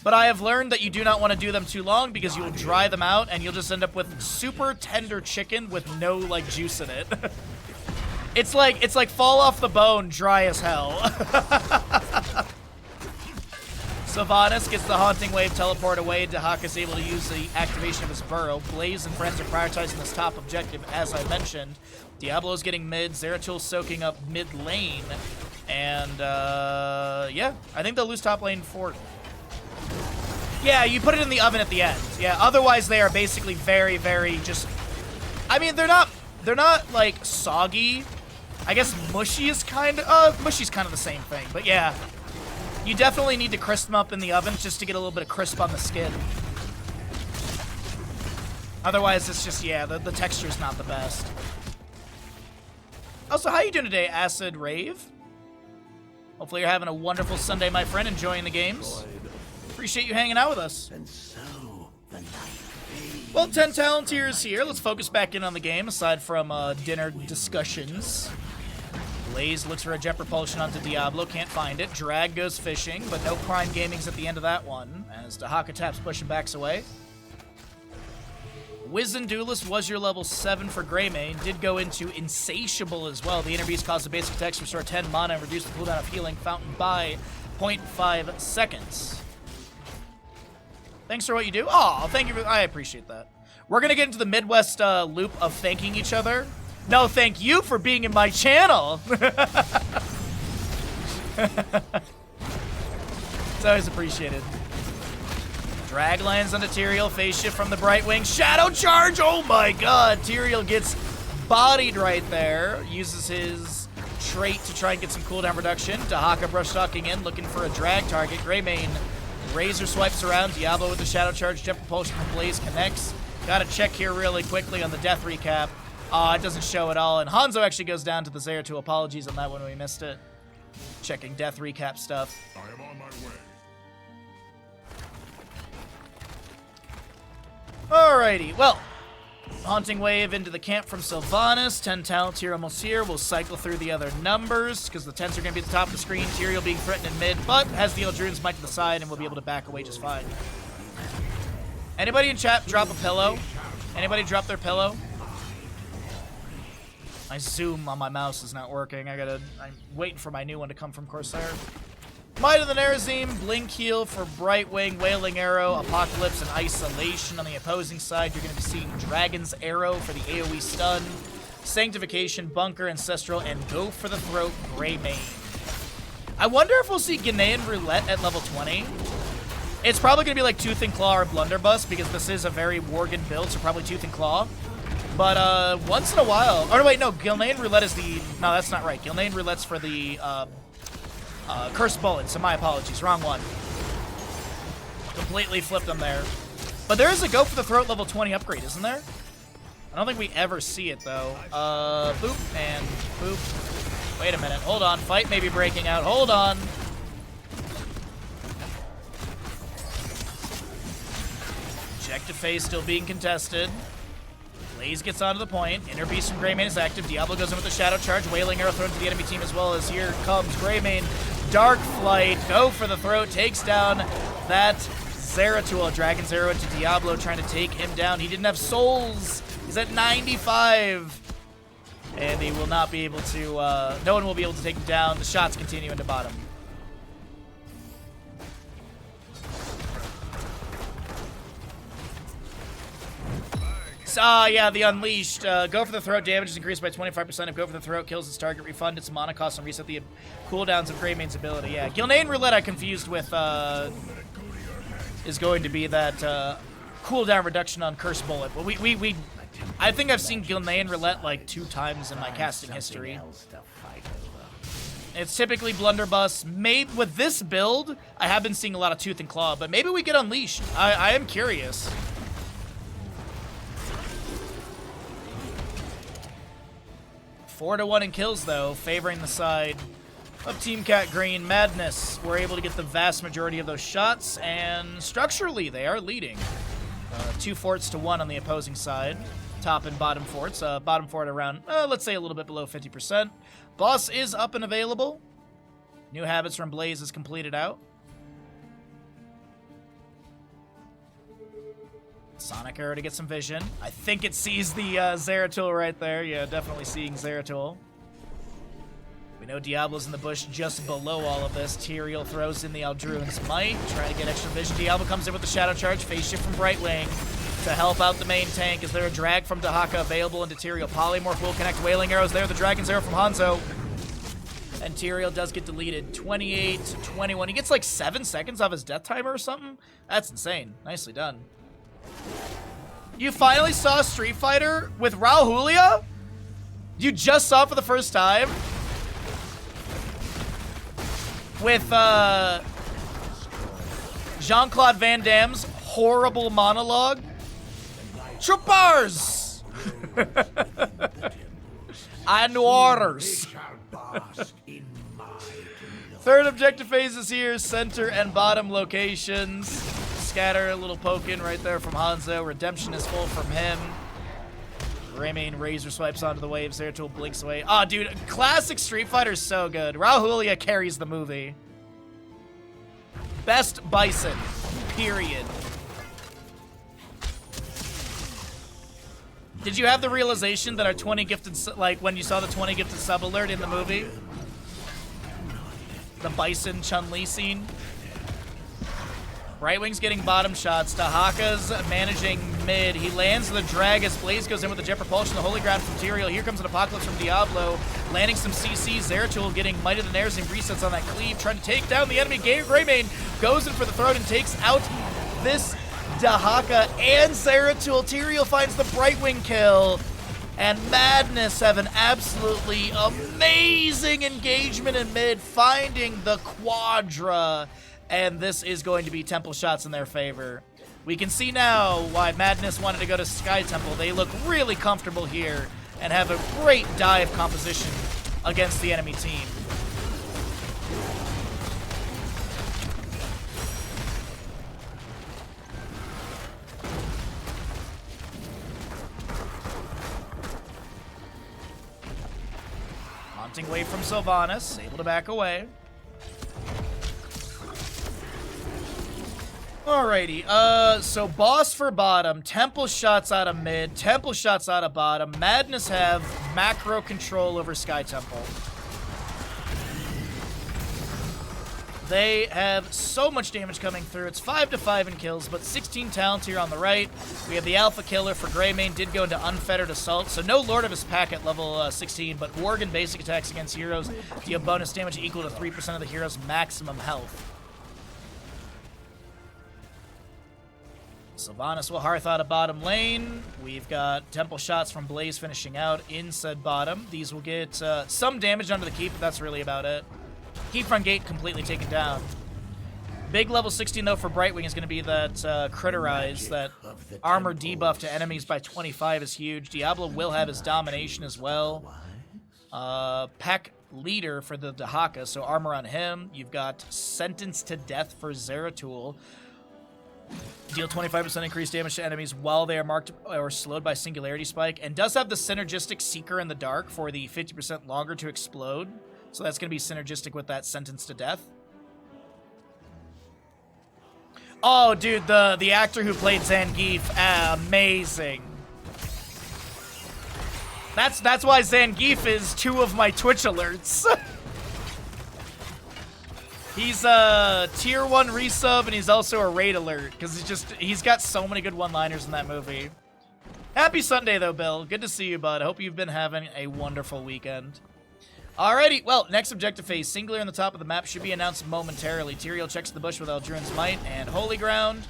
But I have learned that you do not want to do them too long because you'll dry them out and you'll just end up with super tender chicken with no like juice in it. It's like fall off the bone, dry as hell. Sylvanas gets the Haunting Wave teleport away. Dahak is able to use the activation of his burrow. Blaze and friends are prioritizing this top objective, as I mentioned. Diablo's getting mid. Zeratul soaking up mid lane. And, yeah, I think they'll lose top lane for... Yeah, you put it in the oven at the end. Yeah, otherwise they are basically very, very just... I mean, they're not, like, soggy. I guess mushy is kind of... mushy's kind of the same thing, but yeah. You definitely need to crisp them up in the oven just to get a little bit of crisp on the skin. Otherwise, it's just, yeah, the texture's not the best. Also, how you doing today, Acid Rave? Hopefully you're having a wonderful Sunday, my friend, enjoying the games. Appreciate you hanging out with us. Well, 10 Talentiers here. Let's focus back in on the game, aside from dinner discussions. Blaze looks for a jet propulsion onto Diablo, can't find it. Drag goes fishing, but no Prime Gaming's at the end of that one, as Dahaka taps push and backs away. Wizened Duelist was your level 7 for Greymane, did go into Insatiable as well. The Inner Beast caused the basic attacks to restore 10 mana and reduce the cooldown of Healing Fountain by 0.5 seconds. Thanks for what you do. Oh, thank you. I appreciate that. We're going to get into the Midwest loop of thanking each other. No, thank you for being in my channel. It's always appreciated. Drag lands onto Tyrael, phase shift from the Brightwing. Shadow charge! Oh my god! Tyrael gets bodied right there. Uses his trait to try and get some cooldown reduction. Dahaka brush stalking in, looking for a drag target. Greymane razor swipes around. Diablo with the shadow charge. Jet propulsion from Blaze connects. Gotta check here really quickly on the death recap. It doesn't show at all. And Hanzo actually goes down to the Zeratul. Apologies on that one, we missed it. Checking death recap stuff. I am on my way. Alrighty, well, Haunting Wave into the camp from Sylvanas. 10 talents here, almost here. We'll cycle through the other numbers, because the 10s are going to be at the top of the screen. Tyrael being threatened in mid, but has the Eldrune's Might to the side, and we'll be able to back away just fine. Anybody in chat drop a pillow? Anybody drop their pillow? My zoom on my mouse is not working. I'm waiting for my new one to come from Corsair. Might of the Nerazim, Blink Heal for Brightwing, Wailing Arrow, Apocalypse, and Isolation. On the opposing side, you're going to be seeing Dragon's Arrow for the AoE stun, Sanctification, Bunker, Ancestral, and Go for the Throat, Greymane. I wonder if we'll see Ghanaian Roulette at level 20. It's probably going to be like Tooth and Claw or Blunderbuss, because this is a very Worgen build, so probably Tooth and Claw. But once in a while... Oh, wait, no, Ghanaian Roulette is the... No, that's not right. Ghanaian Roulette's for the... Cursed Bullet, so my apologies. Wrong one. Completely flipped them there. But there is a Go for the Throat level 20 upgrade, isn't there? I don't think we ever see it, though. Boop and boop. Wait a minute. Hold on. Fight may be breaking out. Hold on. Objective phase still being contested. Blaze gets onto the point. Inner Beast from Greymane is active. Diablo goes in with the Shadow Charge. Wailing Arrow thrown to the enemy team as well as here comes Greymane. Dark Flight. Go for the throat. Takes down that Zeratul. Dragon's Arrow into Diablo trying to take him down. He didn't have souls. He's at 95. And he will not be able to, no one will be able to take him down. The shots continue into bottom. Yeah, the Unleashed. Go for the Throat damage is increased by 25%. If Go for the Throat kills its target, refund its mana cost and reset the cooldowns of Greymane's ability. Yeah, Ghanaian Roulette I confused with, is going to be that cooldown reduction on Cursed Bullet. But I think I've seen Ghanaian Roulette like 2 times in my casting history. It's typically Blunderbuss. Maybe with this build, I have been seeing a lot of Tooth and Claw, but maybe we get Unleashed. I am curious. 4-1 in kills, though, favoring the side of Team Cat Green. Madness, we're able to get the vast majority of those shots, and structurally, they are leading. 2 forts to 1 on the opposing side. Top and bottom forts. Bottom fort around, let's say a little bit below 50%. Boss is up and available. New habits from Blaze is completed out. Sonic Arrow to get some vision. I think it sees the Zeratul right there. Yeah, definitely seeing Zeratul. We know Diablo's in the bush just below all of this. Tyrael throws in the Eldrune's Might, trying to get extra vision. Diablo comes in with the Shadow Charge, phase shift from Brightwing to help out the main tank. Is there a drag from Dahaka available into Tyrael? Polymorph will connect. Wailing Arrows there. The Dragon's Arrow from Hanzo. And Tyrael does get deleted. 28 to 21. He gets like 7 seconds off his death timer or something? That's insane. Nicely done. You finally saw Street Fighter with Raul Julia? You just saw it for the first time? With Jean-Claude Van Damme's horrible monologue. Troopers! And orders. Third objective phase is here. Center and bottom locations. Scatter, a little poking right there from Hanzo. Redemption is full from him. Greymane razor swipes onto the waves. Zeratul blinks away. Oh, dude, classic Street Fighter is so good. Raul Julia carries the movie. Best Bison, period. Did you have the realization that our 20 gifted, like when you saw the 20 gifted sub alert in the movie? The Bison Chun-Li scene? Brightwing's getting bottom shots. Dahaka's managing mid. He lands the drag as Blaze goes in with the jet propulsion. The holy ground from Tyrael. Here comes an apocalypse from Diablo. Landing some CCs. Zeratul getting mighty than airs and resets on that cleave. Trying to take down the enemy. Greymane goes in for the throat and takes out this Dahaka and Zeratul. Tyrael finds the Brightwing kill. And Madness have an absolutely amazing engagement in mid, finding the Quadra. And this is going to be Temple shots in their favor. We can see now why Madness wanted to go to Sky Temple. They look really comfortable here and have a great dive composition against the enemy team. Haunting wave from Sylvanas, able to back away. Alrighty, so boss for bottom, Temple shots out of mid, Temple shots out of bottom. Madness have macro control over Sky Temple. They have so much damage coming through. It's 5-5 in kills, but 16 talents here on the right. We have the Alpha Killer for Greymane, did go into Unfettered Assault, so no Lord of his pack at level 16, but Worgen basic attacks against heroes deal bonus damage equal to 3% of the hero's maximum health. Sylvanas will hearth out of bottom lane. We've got Temple shots from Blaze finishing out in said bottom. These will get some damage under the keep, but that's really about it. Keep front gate completely taken down. Big level 16 though for Brightwing is going to be that Critterize, that armor debuff to enemies by 25 is huge. Diablo will have his domination as well. Pack leader for the Dahaka, so armor on him. You've got Sentence to Death for Zeratul. Deal 25% increased damage to enemies while they are marked or slowed by Singularity Spike, and does have the synergistic Seeker in the Dark for the 50% longer to explode. So that's going to be synergistic with that Sentence to Death. Oh, dude, the actor who played Zangief, amazing. That's why Zangief is 2 of my Twitch alerts. He's a tier 1 resub, and he's also a raid alert, because he's got so many good one-liners in that movie. Happy Sunday, though, Bill. Good to see you, bud. I hope you've been having a wonderful weekend. Alrighty, well, next objective phase. Singular on the top of the map should be announced momentarily. Tyrael checks the bush with Eldruin's Might and Holy Ground.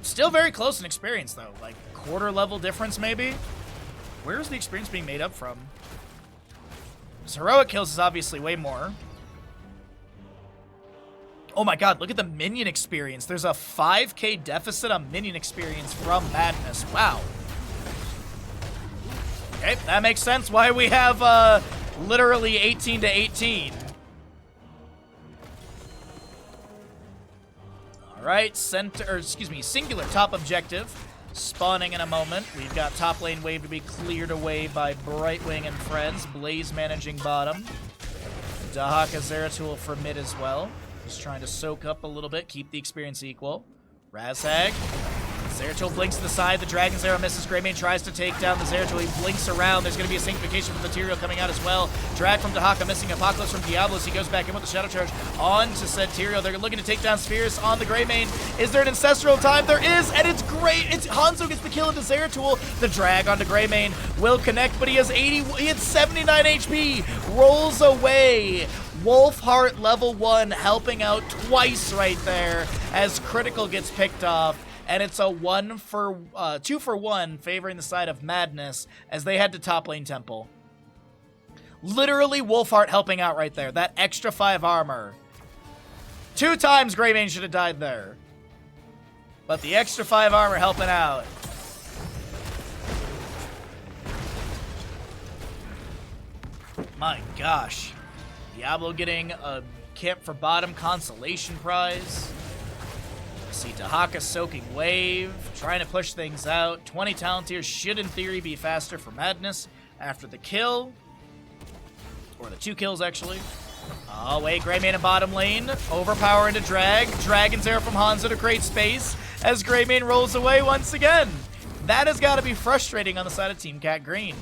Still very close in experience, though. Like, quarter level difference, maybe? Where is the experience being made up from? His heroic kills is obviously way more. Oh my god, look at the minion experience. There's a 5k deficit on minion experience from Madness. Wow. Okay, that makes sense why we have literally 18 to 18. Alright, singular top objective. Spawning in a moment. We've got top lane wave to be cleared away by Brightwing and friends. Blaze managing bottom. Dahaka Zeratul for mid as well. Just trying to soak up a little bit, keep the experience equal. Razhag Zeratul blinks to the side. The Dragon's Arrow misses. Greymane tries to take down the Zeratul. He blinks around. There's going to be a Sanctification from the Tyrael coming out as well. Drag from Dahaka, missing Apocalypse from Diablos. He goes back in with the Shadow Charge on to said Tyrael. They're looking to take down Spheres on the Greymane. Is there an Ancestral time? There is, and it's great. It's Hanzo gets the kill into Zeratul. The drag onto Greymane will connect, but he has 79 HP. Rolls away. Wolfheart level 1 helping out twice right there as Critical gets picked off. And it's a 2 for 1 favoring the side of Madness as they head to top lane Temple. Literally Wolfheart helping out right there. That extra 5 armor. 2 times Greymane should have died there. But the extra 5 armor helping out. My gosh. Diablo getting a Camp for Bottom consolation prize. See Dahaka soaking wave, trying to push things out. 20 talent tiers should in theory be faster for Madness after the kill. Or the 2 kills actually. Oh wait, Greymane in bottom lane. Overpower into drag. Dragon's Arrow from Hanzo to create space as Greymane rolls away once again. That has got to be frustrating on the side of Team Cat Green.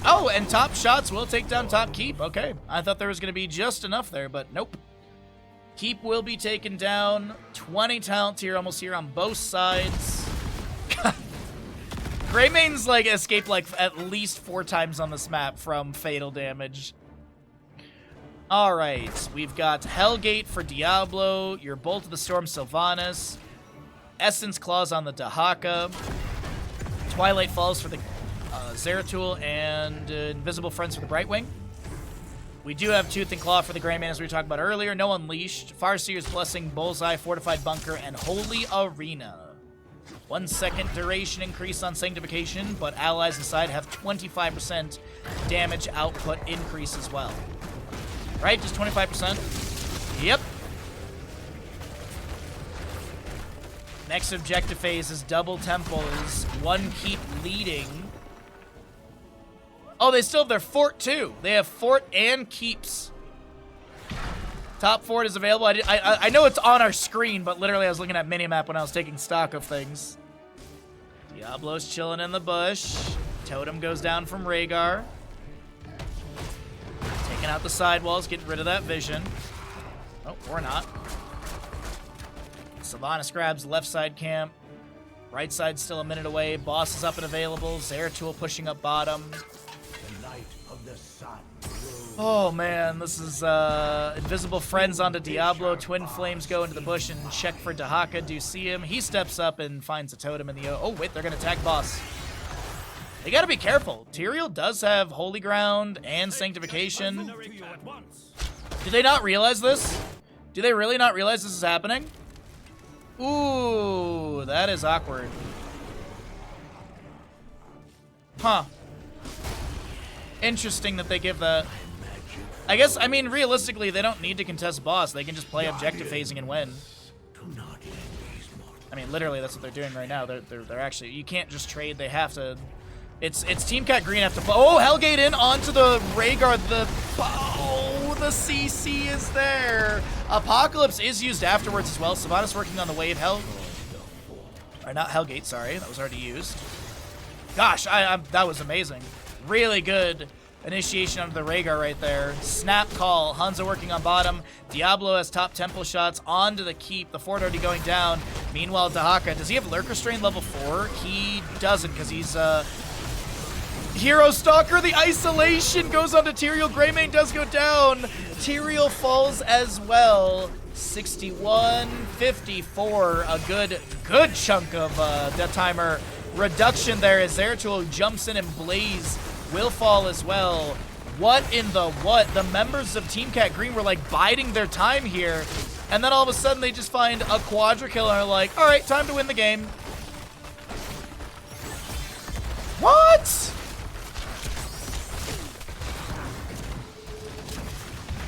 Oh, and top shots will take down top keep. Okay, I thought there was going to be just enough there, but nope. Keep will be taken down. 20 talent tier almost here on both sides. Greymane's like escaped like at least 4 times on this map from fatal damage. All right, we've got Hellgate for Diablo, your Bolt of the Storm Sylvanas, Essence Claws on the Dahaka, Twilight Falls for the Zeratul, and Invisible Friends for the Brightwing. We do have Tooth and Claw for the Greymane, as we were talking about earlier. No Unleashed, Farseer's Blessing, Bullseye, Fortified Bunker, and Holy Arena. 1 second duration increase on Sanctification, but allies inside have 25% damage output increase as well. Right? Just 25%? Yep. Next objective phase is double temples, 1 keep leading. Oh, they still have their fort too. They have fort and keeps. Top fort is available. I know it's on our screen, but literally I was looking at minimap when I was taking stock of things. Diablo's chilling in the bush. Totem goes down from Rhaegar. Taking out the sidewalls, getting rid of that vision. Oh, or not. Sylvanas grabs left side camp. Right side still a minute away. Boss is up and available. Zeratul pushing up bottom. Oh man, this is Invisible Friends onto Diablo. Twin Flames go into the bush and check for Dahaka. Do you see him? He steps up and finds a totem in the... Oh wait, they're gonna attack boss. They gotta be careful. Tyrael does have Holy Ground and Sanctification. Do they not realize this? Do they really not realize this is happening? Ooh, that is awkward. Huh. Interesting that they give that. I guess, I mean, realistically, they don't need to contest boss. They can just play objective phasing and win. I mean, literally, that's what they're doing right now. They're actually, you can't just trade. They have to. It's Team Cat Green have to. Oh, Hellgate in onto the Rhaegar. The CC is there. Apocalypse is used afterwards as well. Sylvanas working on the wave. Or not Hellgate, sorry. That was already used. Gosh, that was amazing. Really good initiation onto the Rhaegar right there. Snap call. Hanzo working on bottom. Diablo has top temple shots onto the keep. The fort already going down. Meanwhile, Dahaka, does he have Lurker Strain level 4? He doesn't because he's Hero Stalker. The isolation goes onto Tyrael. Greymane does go down. Tyrael falls as well. 61, 54. A good chunk of death timer reduction there as Zeratul jumps in and Blaze will fall as well. What in the what? The members of Team Cat Green were like biding their time here, and then all of a sudden they just find a quadra kill and are like, all right, time to win the game. What?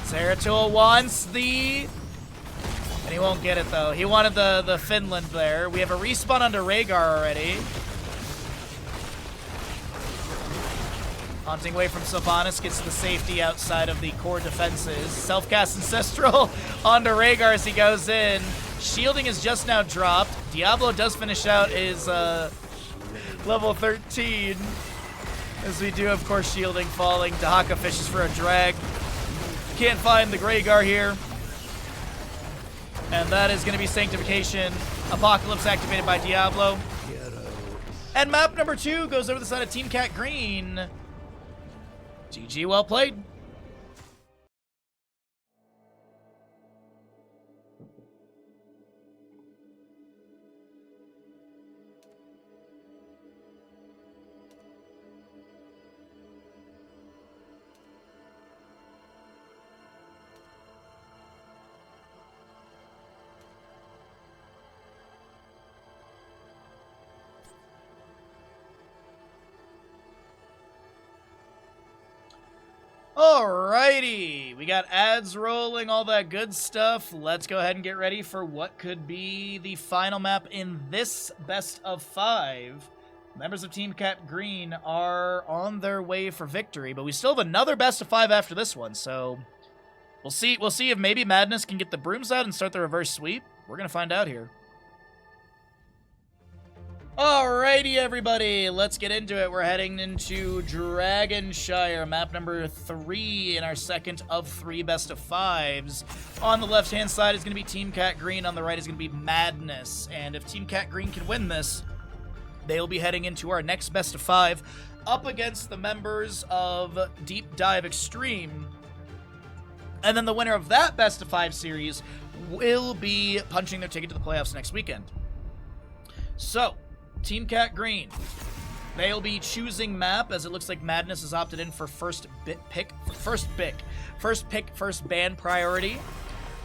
Zeratul wants the... And he won't get it though. He wanted the Finland there. We have a respawn onto Rhaegar already. Haunting away from Sylvanas gets the safety outside of the core defenses. Self-cast Ancestral onto Rhaegar as he goes in. Shielding is just now dropped. Diablo does finish out his level 13. As we do, of course, shielding falling. Dahaka fishes for a drag. Can't find the Greygar here. And that is going to be Sanctification. Apocalypse activated by Diablo. And map number 2 goes over the side of Team Cat Green. GG, well played. Alrighty, we got ads rolling, all that good stuff. Let's go ahead and get ready for what could be the final map in this best of 5. Members of Team Cat Green are on their way for victory, but we still have another best of 5 after this one, so we'll see if maybe Madness can get the brooms out and start the reverse sweep. We're gonna find out here. Alrighty, everybody, let's get into it. We're heading into Dragonshire, map number 3 in our second of 3 best of 5s. On the left-hand side is going to be Team Cat Green. On the right is going to be Madness. And if Team Cat Green can win this, they'll be heading into our next best of 5 up against the members of Deep Dive Extreme. And then the winner of that best of 5 series will be punching their ticket to the playoffs next weekend. So, Team Cat Green, they'll be choosing map, as it looks like Madness has opted in for first ban priority.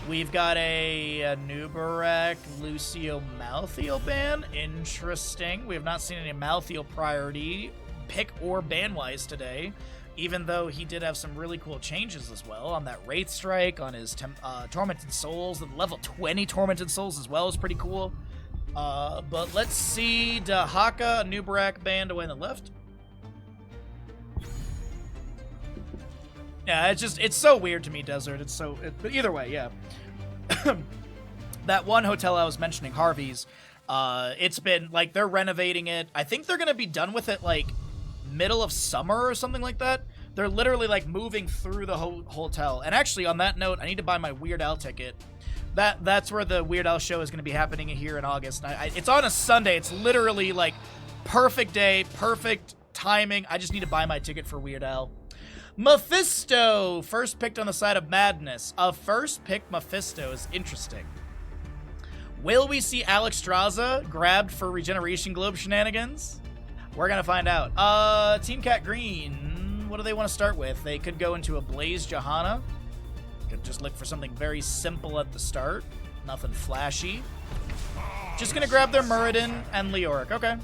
We've got a Nubarak Lucio Malthael ban. Interesting. We have not seen any Malthael priority pick or ban wise today, even though he did have some really cool changes as well on that Wraith Strike, on his Tormented Souls. The level 20 Tormented Souls as well is pretty cool. But let's see. Dahaka, Nubarak band away on the left. Yeah, it's so weird to me, Desert. But either way, yeah. That one hotel I was mentioning, Harvey's, it's been, like, they're renovating it. I think they're gonna be done with it, like, middle of summer or something like that. They're literally, like, moving through the hotel. And actually, on that note, I need to buy my Weird Al ticket. That's where the Weird Al show is going to be happening here in August. It's on a Sunday. It's literally like perfect day, perfect timing. I just need to buy my ticket for Weird Al. Mephisto, first picked on the side of Madness. A first pick Mephisto is interesting. Will we see Alex Straza grabbed for Regeneration Globe shenanigans? We're going to find out. Team Cat Green, what do they want to start with? They could go into a Blaze Johanna. Could just look for something very simple at the start. Nothing flashy. Just gonna grab their Muradin and Leoric. Okay.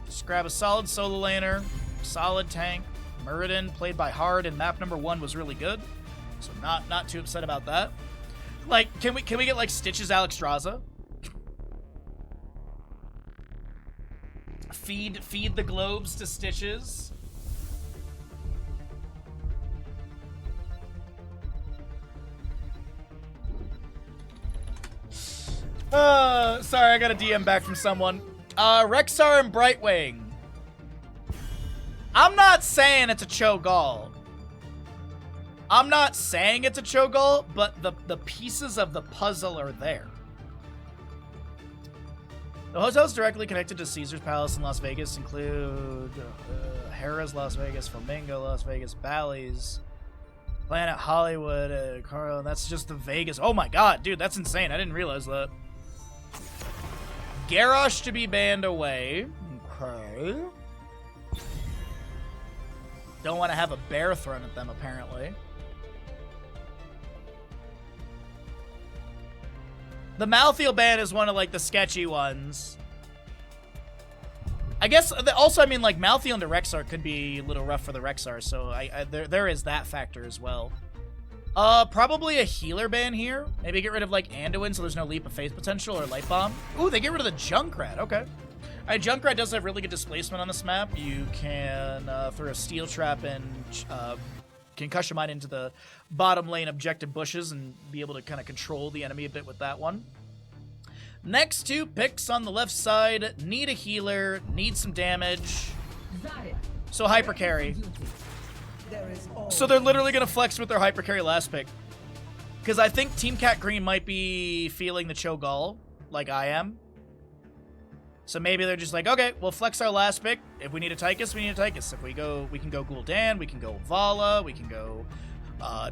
Just grab a solid solo laner, solid tank. Muradin, played by Hard in map number 1, was really good. So not too upset about that. Like, can we get like Stitches Alex Straza? Feed the globes to Stitches. Sorry, I got a DM back from someone. Rexar and Brightwing. I'm not saying it's a Cho'Gall. I'm not saying it's a Cho'Gall, but the pieces of the puzzle are there. The hotels directly connected to Caesar's Palace in Las Vegas include Harrah's Las Vegas, Flamingo Las Vegas, Bally's, Planet Hollywood, Carl. That's just the Vegas. Oh my god, dude, that's insane. I didn't realize that. Garrosh to be banned away. Okay. Don't want to have a bear thrown at them, apparently. The Malthael ban is one of, like, the sketchy ones. I guess, also, I mean, like, Malthael into Rexar could be a little rough for the Rexar, so there is that factor as well. Probably a healer ban here. Maybe get rid of, like, Anduin so there's no Leap of Faith potential, or Light Bomb. Ooh, they get rid of the Junkrat. Okay. Alright, Junkrat does have really good displacement on this map. You can throw a Steel Trap and Concussion Mine into the bottom lane objective bushes and be able to kind of control the enemy a bit with that one. Next two picks on the left side need a healer, need some damage. So hyper carry. So they're literally going to flex with their hyper carry last pick. Because I think Team Cat Green might be feeling the Cho'Gall, like I am. So maybe they're just like, okay, we'll flex our last pick. If we need a Tychus, we need a Tychus. If we can go Gul'dan, we can go Vala, we can go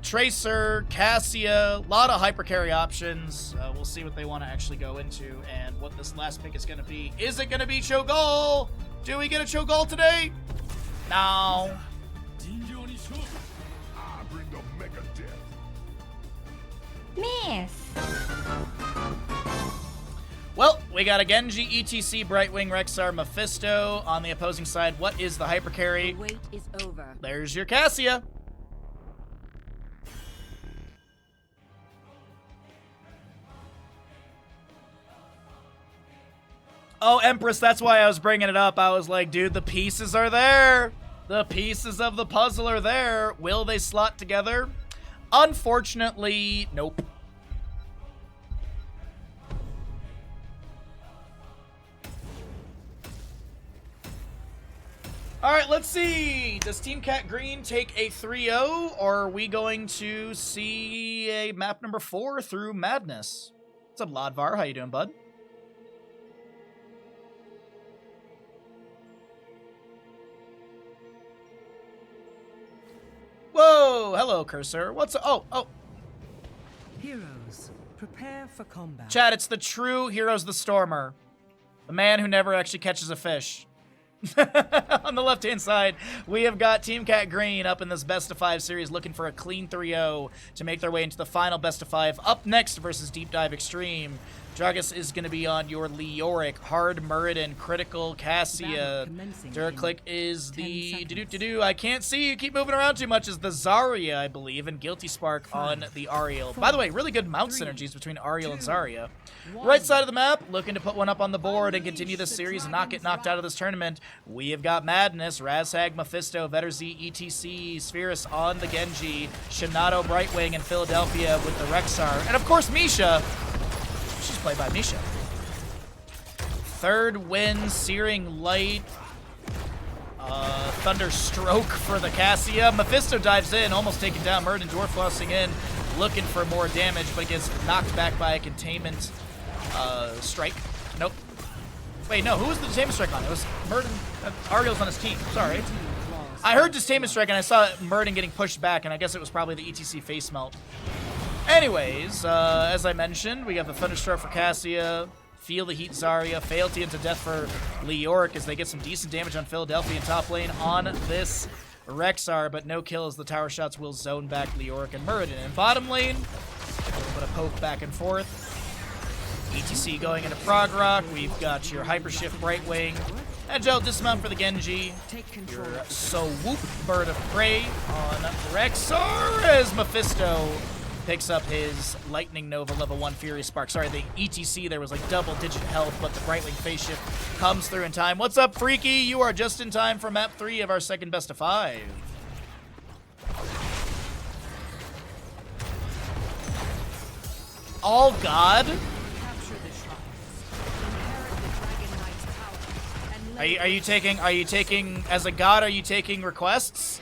Tracer, Cassia, a lot of hyper carry options. We'll see what they want to actually go into and what this last pick is going to be. Is it going to be Cho'Gall? Do we get a Cho'Gall today? No. Miss. Well, we got a Genji, ETC, Brightwing, Rexar, Mephisto. On the opposing side, what is the hyper carry? The wait is over. There's your Cassia. Oh, Empress, that's why I was bringing it up. I was like, dude, the pieces are there. The pieces of the puzzle are there. Will they slot together? Unfortunately, nope. All right, let's see. Does Team Cat Green take a 3-0, or are we going to see a map number 4 through Madness? What's up, Lodvar? How you doing, bud? Whoa! Hello, Cursor. What's up? Oh. Heroes, prepare for combat. Chat, it's the true Heroes the Stormer. The man who never actually catches a fish. On the left-hand side, we have got Team Cat Green up in this best-of-5 series looking for a clean 3-0 to make their way into the final best-of-5. Up next versus Deep Dive Extreme, Dragus is going to be on your Leoric, Hard Muradin, Critical, Cassia. Duraclick is the do-do-do-do. I can't see you keep moving around too much, is the Zarya, I believe, and Guilty Spark on the Ariel. By the way, really good mount synergies between Ariel and Zarya. Right side of the map, looking to put one up on the board and continue this series and not get knocked out of this tournament. We have got Madness, Razhag, Mephisto, Vetter Z, ETC, Spherus on the Genji, Shinato, Brightwing, and Philadelphia with the Rexar. And of course, Misha. She's played by Misha. Third win, Searing Light. Thunder Stroke for the Cassia. Mephisto dives in, almost taken down. Muradin Dwarf flossing in, looking for more damage, but gets knocked back by a containment strike. Nope. Wait, no, who was the Detainment Strike on? It was Muradin. Ariel's on his team. Sorry. I heard Detainment Strike and I saw Muradin getting pushed back, and I guess it was probably the ETC face melt. Anyways, as I mentioned, we got the Thunderstroke for Cassia, Feel the Heat Zarya, Fealty into Death for Leoric as they get some decent damage on Philadelphia in top lane on this Rexar, but no kills. The tower shots will zone back Leoric and Muradin. In bottom lane, a little bit of poke back and forth. ETC going into Prog Rock. We've got your Hypershift Brightwing. Agile Dismount for the Genji. Your Swoop Bird of Prey on Rexar as Mephisto picks up his Lightning Nova level 1 Fury Spark. Sorry, the ETC there was like double-digit health, but the Brightwing phase shift comes through in time. What's up, Freaky? You are just in time for map 3 of our second best of 5. All God? Are you taking as a god, are you taking requests?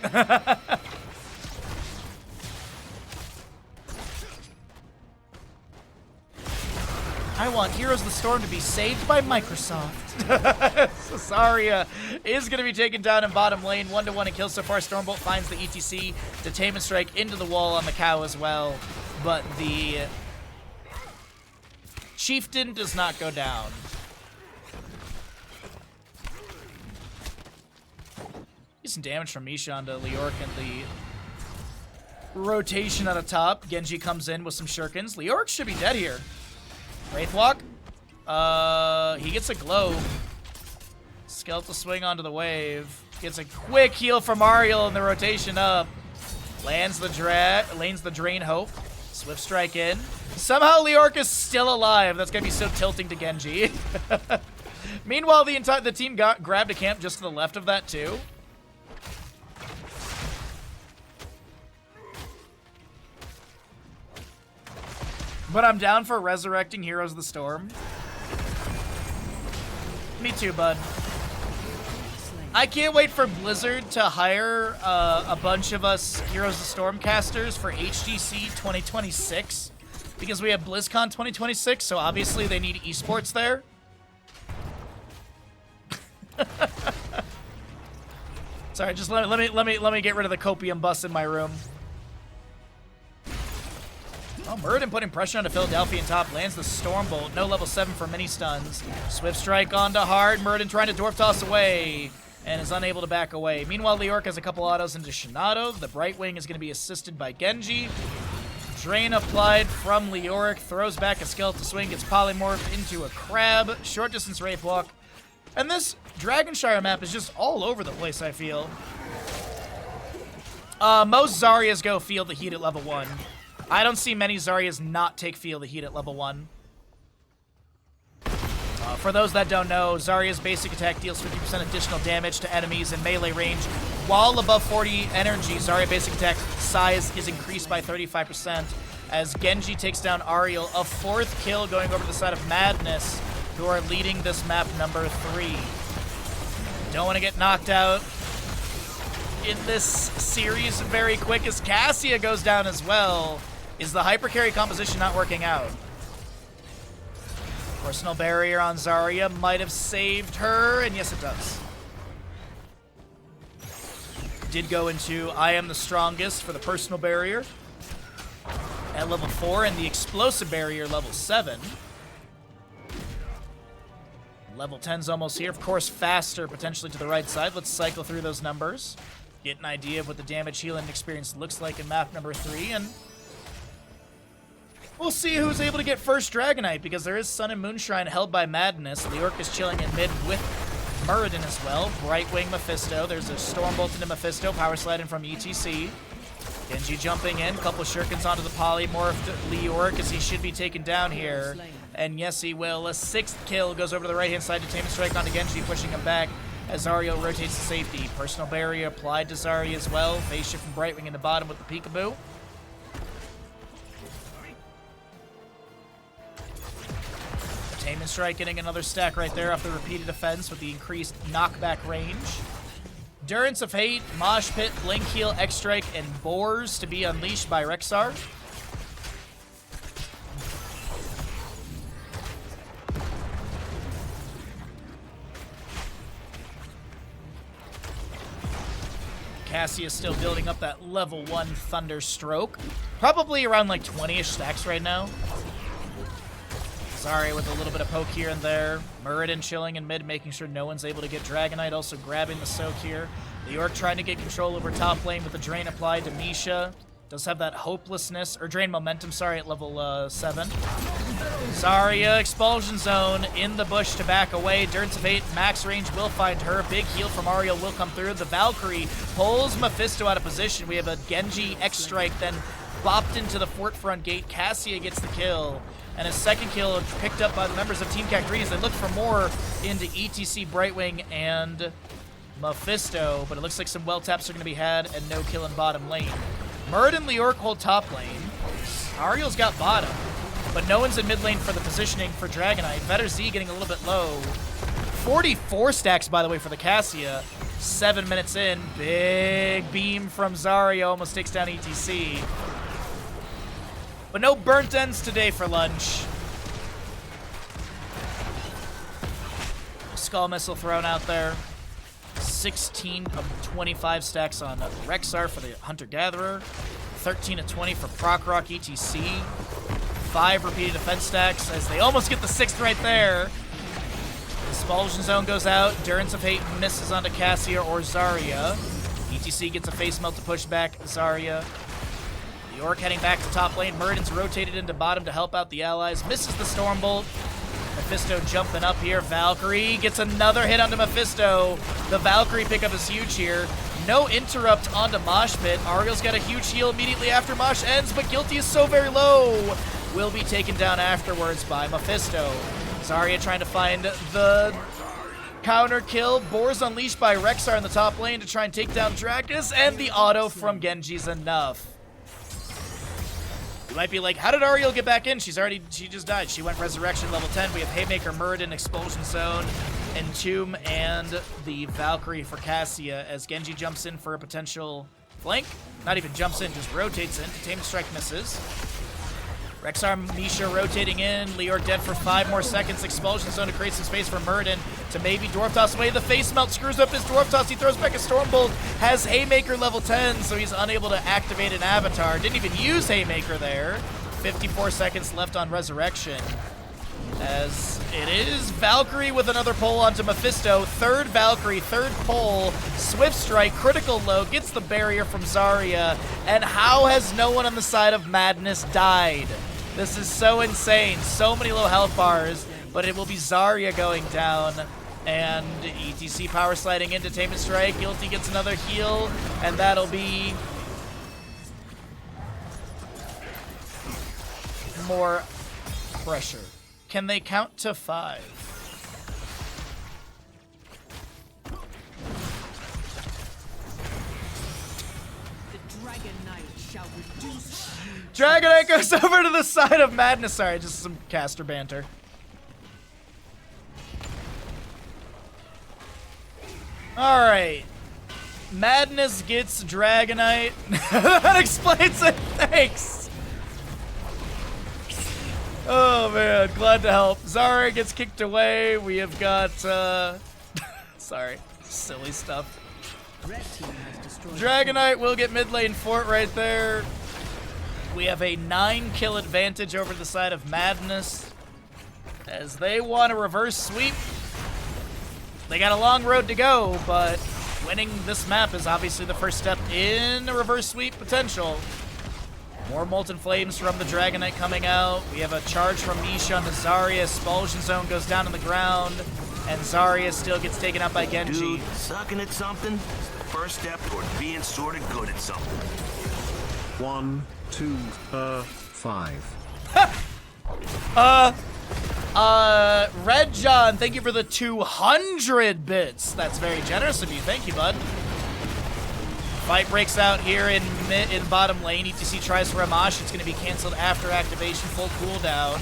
I want Heroes of the Storm to be saved by Microsoft. So Zarya is going to be taken down in bottom lane. 1-to-1 in kills so far. Stormbolt finds the ETC. Detainment Strike into the wall on the cow as well. But the Chieftain does not go down. Decent damage from Misha onto Leoric and the rotation on the top. Genji comes in with some shurikens. Leoric should be dead here. Wraithwalk. He gets a globe. Skeletal swing onto the wave. Gets a quick heal from Ariel in the rotation up. Lanes the drain hope. Swift strike in. Somehow Leoric is still alive. That's gonna be so tilting to Genji. Meanwhile, the team grabbed a camp just to the left of that too. But I'm down for resurrecting Heroes of the Storm. Me too, bud. I can't wait for Blizzard to hire a bunch of us Heroes of Stormcasters for HGC 2026 because we have BlizzCon 2026, so obviously they need esports there. Sorry, just let me get rid of the copium bus in my room. Oh, Muradin putting pressure onto Philadelphia in top, lands the Stormbolt. No level 7 for mini stuns. Swift Strike onto hard. Muradin trying to Dwarf Toss away and is unable to back away. Meanwhile, Leoric has a couple autos into Shinado. The Brightwing is going to be assisted by Genji. Drain applied from Leoric. Throws back a Skeletal Swing. Gets polymorphed into a Crab. Short distance Wraith Walk. And this Dragonshire map is just all over the place, I feel. Most Zaryas go feel the heat at level 1. I don't see many Zaryas not take feel the heat at level 1. For those that don't know, Zarya's basic attack deals 50% additional damage to enemies in melee range. While above 40 energy, Zarya basic attack size is increased by 35% as Genji takes down Ariel. A 4th kill going over to the side of Madness, who are leading this map number 3. Don't want to get knocked out in this series very quick as Cassia goes down as well. Is the hyper carry composition not working out? Personal barrier on Zarya might have saved her, and yes, it does. Did go into I am the strongest for the personal barrier at level 4 and the explosive barrier level 7. Level 10's almost here. Of course, faster potentially to the right side. Let's cycle through those numbers. Get an idea of what the damage healing experience looks like in map number 3, and we'll see who's able to get first Dragonite, because there is Sun and Moonshine held by Madness. Leoric is chilling in mid with Muradin as well. Brightwing Mephisto. There's a Stormbolt into Mephisto. Power slide in from ETC. Genji jumping in. Couple shurikens onto the polymorphed Leoric as he should be taken down here. And yes, he will. A 6th kill goes over to the right-hand side. Detainment strike onto Genji, pushing him back as Ariel rotates to safety. Personal barrier applied to Zarya as well. Phase shift from Brightwing in the bottom with the peekaboo. Detainment strike getting another stack right there off the repeated offense with the increased knockback range. Endurance of Hate, Mosh Pit, Blink Heal, X-Strike, and Boars to be unleashed by Rexar. Cassia is still building up that level 1 Thunder Stroke. Probably around like 20-ish stacks right now. Sorry, with a little bit of poke here and there. Muradin chilling in mid, making sure no one's able to get Dragonite. Also grabbing the soak here. Leoric trying to get control over top lane with the Drain applied to Misha. Does have that hopelessness, or Drain Momentum, sorry, at level 7. Zarya, Expulsion Zone in the bush to back away. Endurance of Hate, max range will find her. Big heal from Ariel will come through. The Valkyrie pulls Mephisto out of position. We have a Genji X-Strike, then bopped into the fort front gate. Cassia gets the kill. And a second kill picked up by the members of Team Cat Greens. They look for more into ETC, Brightwing, and Mephisto, but it looks like some well taps are going to be had and no kill in bottom lane. Muradin and Leoric hold top lane. Ariel's got bottom, but no one's in mid lane for the positioning for Dragonite. Vetter Z getting a little bit low. 44 stacks, by the way, for the Cassia. 7 minutes in. Big beam from Zarya almost takes down ETC. But no burnt ends today for lunch. Skull Missile thrown out there. 16 of 25 stacks on Rexar for the Hunter-Gatherer. 13 of 20 for Proc Rock ETC. 5 repeated defense stacks as they almost get the 6th right there. Expulsion Zone goes out. Endurance of Hate misses onto Cassia or Zarya. ETC gets a face melt to push back Zarya. Leoric heading back to top lane. Muradin's rotated into bottom to help out the allies. Misses the Stormbolt. Mephisto jumping up here. Valkyrie gets another hit onto Mephisto. The Valkyrie pickup is huge here. No interrupt onto Mosh Pit. Ariel's got a huge heal immediately after Mosh ends, but Guilty is so very low. Will be taken down afterwards by Mephisto. Zarya trying to find the counter kill. Boar's unleashed by Rexar in the top lane to try and take down Drakus, and the auto from Genji's enough. might be like, how did Ariel get back in? She just died. She went Resurrection level 10. We have Haymaker, Muradin, Expulsion Zone, Entomb, and the Valkyrie for Cassia as Genji jumps in for a potential flank. Not even jumps in, just rotates in. Tame Strike misses. Rexar, Misha rotating in. Leor dead for 5 more seconds. Expulsion Zone to create some space for Muradin to maybe Dwarf Toss away. The face melt screws up his Dwarf Toss. He throws back a Stormbolt. Has Haymaker level 10, so he's unable to activate an Avatar. Didn't even use Haymaker there. 54 seconds left on Resurrection. As it is Valkyrie with another pull onto Mephisto. Third Valkyrie, third pull. Swift Strike, critical low, gets the barrier from Zarya. And how has no one on the side of Madness died? This is so insane. So many low health bars, but it will be Zarya going down. And ETC power sliding into Tame Strike. Guilty gets another heal, and that'll be more pressure. Can they count to 5? The Dragon Knight shall reduce. Dragonite goes over to the side of Madness. Sorry, just some caster banter. Alright. Madness gets Dragonite. That explains it. Thanks. Oh man, glad to help. Zarya gets kicked away. We have got sorry, silly stuff. Red team has destroyed. Dragonite will get mid lane fort right there. We have a 9-kill advantage over the side of Madness as they want a reverse sweep. They got a long road to go, but winning this map is obviously the first step in a reverse sweep potential. More Molten Flames from the Dragonite coming out. We have a charge from Misha on the Zarya. Expulsion Zone goes down on the ground, and Zarya still gets taken out by Genji. Dude, sucking at something is the first step toward being sort of good at something. 1, 2, 5. Red John, thank you for the 200 bits. That's very generous of you. Thank you, bud. Fight breaks out here in bottom lane. ETC tries for Amash. It's going to be canceled after activation. Full cooldown.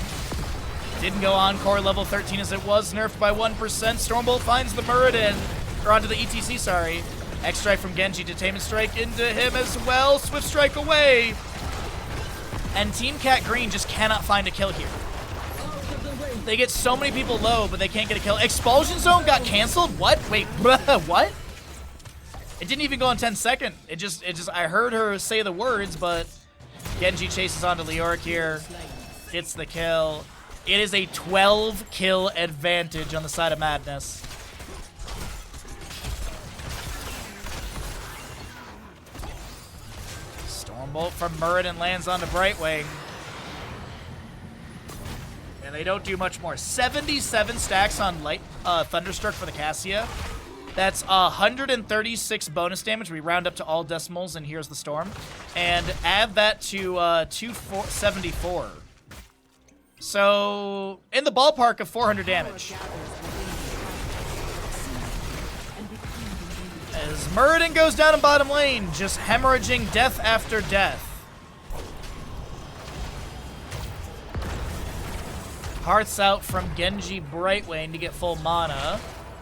Didn't go on core level 13 as it was nerfed by 1%. Stormbolt finds the Muradin. Or onto the ETC, sorry. X-Strike from Genji to Tame Strike into him as well. Swift Strike away. And Team Cat Green just cannot find a kill here. They get so many people low, but they can't get a kill. Expulsion Zone got canceled? What? Wait, what? It didn't even go on 10 second. It just, I heard her say the words, but Genji chases onto Leoric here. Gets the kill. It is a 12-kill advantage on the side of Madness. Stormbolt from Muradin lands onto Brightwing. And they don't do much more. 77 stacks on Light Thunderstruck for the Cassia. That's 136 bonus damage. We round up to all decimals, and here's the Storm. And add that to 274. So, in the ballpark of 400 damage. As Muradin goes down in bottom lane, just hemorrhaging death after death. Hearts out from Genji Brightwing to get full mana.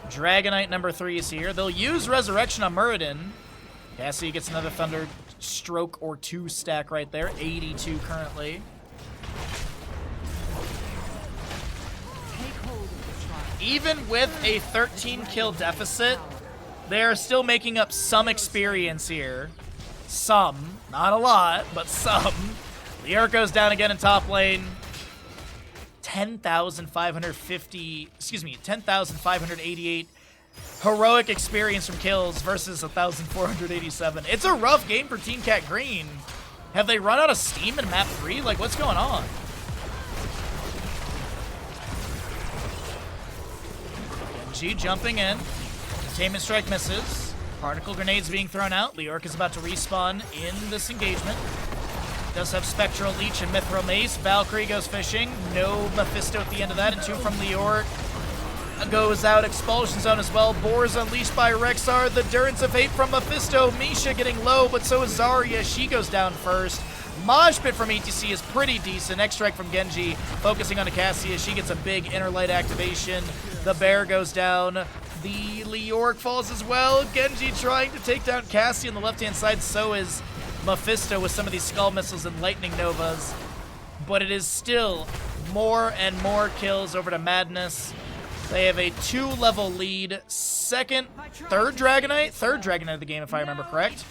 Dragonite number 3 is here. They'll use Resurrection on Muradin. Cassie gets another Thunder Stroke or 2 stack right there. 82 currently. Even with a 13-kill deficit, they're still making up some experience here. Some. Not a lot, but some. Leoric goes down again in top lane. 10,588 heroic experience from kills versus 1,487. It's a rough game for Team Cat Green. Have they run out of steam in map 3? Like, what's going on? Genji jumping in. Containment Strike misses. Particle grenades being thrown out. Leoric is about to respawn in this engagement. Does have Spectral Leech and Mithril Mace. Valkyrie goes fishing. No Mephisto at the end of that. And 2 from Leoric. Goes out. Expulsion Zone as well. Boars unleashed by Rexar. The Durance of Hate from Mephisto. Misha getting low, but so is Zarya. She goes down first. Mosh pit from ETC is pretty decent. Next strike from Genji, focusing on Cassia. She gets a big inner light activation. The bear goes down. The Leoric falls as well. Genji trying to take down Cassie on the left-hand side. So is Mephisto with some of these Skull Missiles and Lightning Novas. But it is still more and more kills over to Madness. They have a 2-level lead. Third Dragonite of the game, if I remember correct.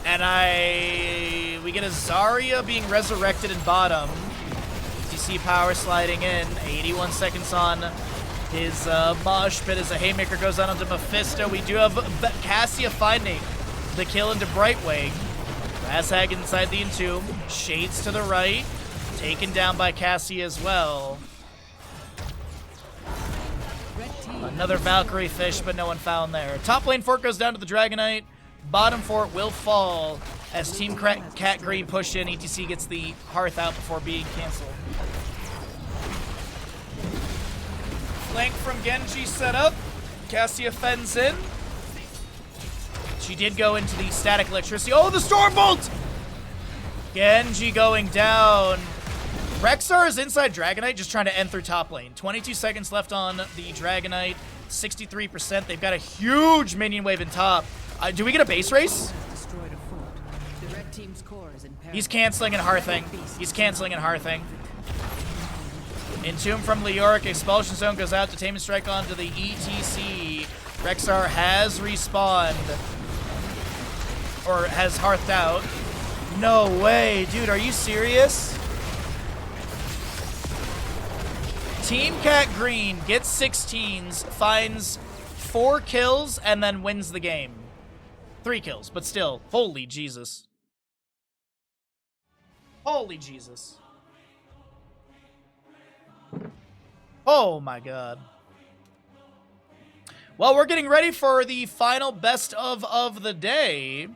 And we get a Zarya being resurrected in bottom. ETC power sliding in. 81 seconds on his mosh pit as a haymaker goes on onto Mephisto. We do have Cassia finding the kill into Brightwing. Razhag inside the Entomb. Shades to the right. Taken down by Cassia as well. Another Valkyrie fish, but no one found there. Top lane fort goes down to the Dragonite. Bottom fort will fall as Team Cat Green push in. ETC gets the Hearth out before being canceled. Flank from Genji set up. Cassia fends in. She did go into the static electricity. Oh, the Stormbolt! Genji going down. Rexar is inside Dragonite, just trying to end through top lane. 22 seconds left on the Dragonite. 63%. They've got a huge minion wave in top. Do we get a base race? Destroyed a fort. The red team's core is in peril. He's canceling and hearthing. He's canceling and hearthing. Entomb from Leoric. Expulsion Zone goes out to Tame and Strike onto the ETC. Rexar has respawned. Or has hearthed out. No way. Dude, are you serious? Team Cat Green gets 16s, finds 4 kills, and then wins the game. 3 kills, but still. Holy Jesus. Holy Jesus. Oh my god. Well, we're getting ready for the final best of the day.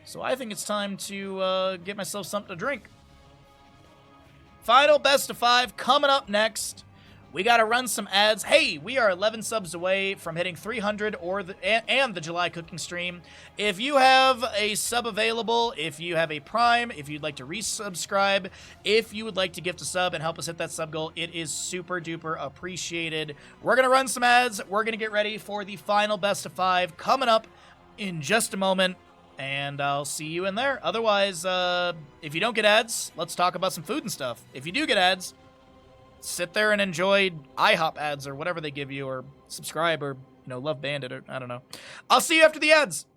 So I think it's time to get myself something to drink. Final best of 5 coming up next. We got to run some ads. Hey, we are 11 subs away from hitting 300 and the July cooking stream. If you have a sub available, if you have a Prime, if you'd like to resubscribe, if you would like to gift a sub and help us hit that sub goal, it is super duper appreciated. We're going to run some ads. We're going to get ready for the final best of 5 coming up in just a moment. And I'll see you in there. Otherwise, if you don't get ads, let's talk about some food and stuff. If you do get ads, sit there and enjoy IHOP ads or whatever they give you, or subscribe, or, Love Bandit, or I don't know. I'll see you after the ads.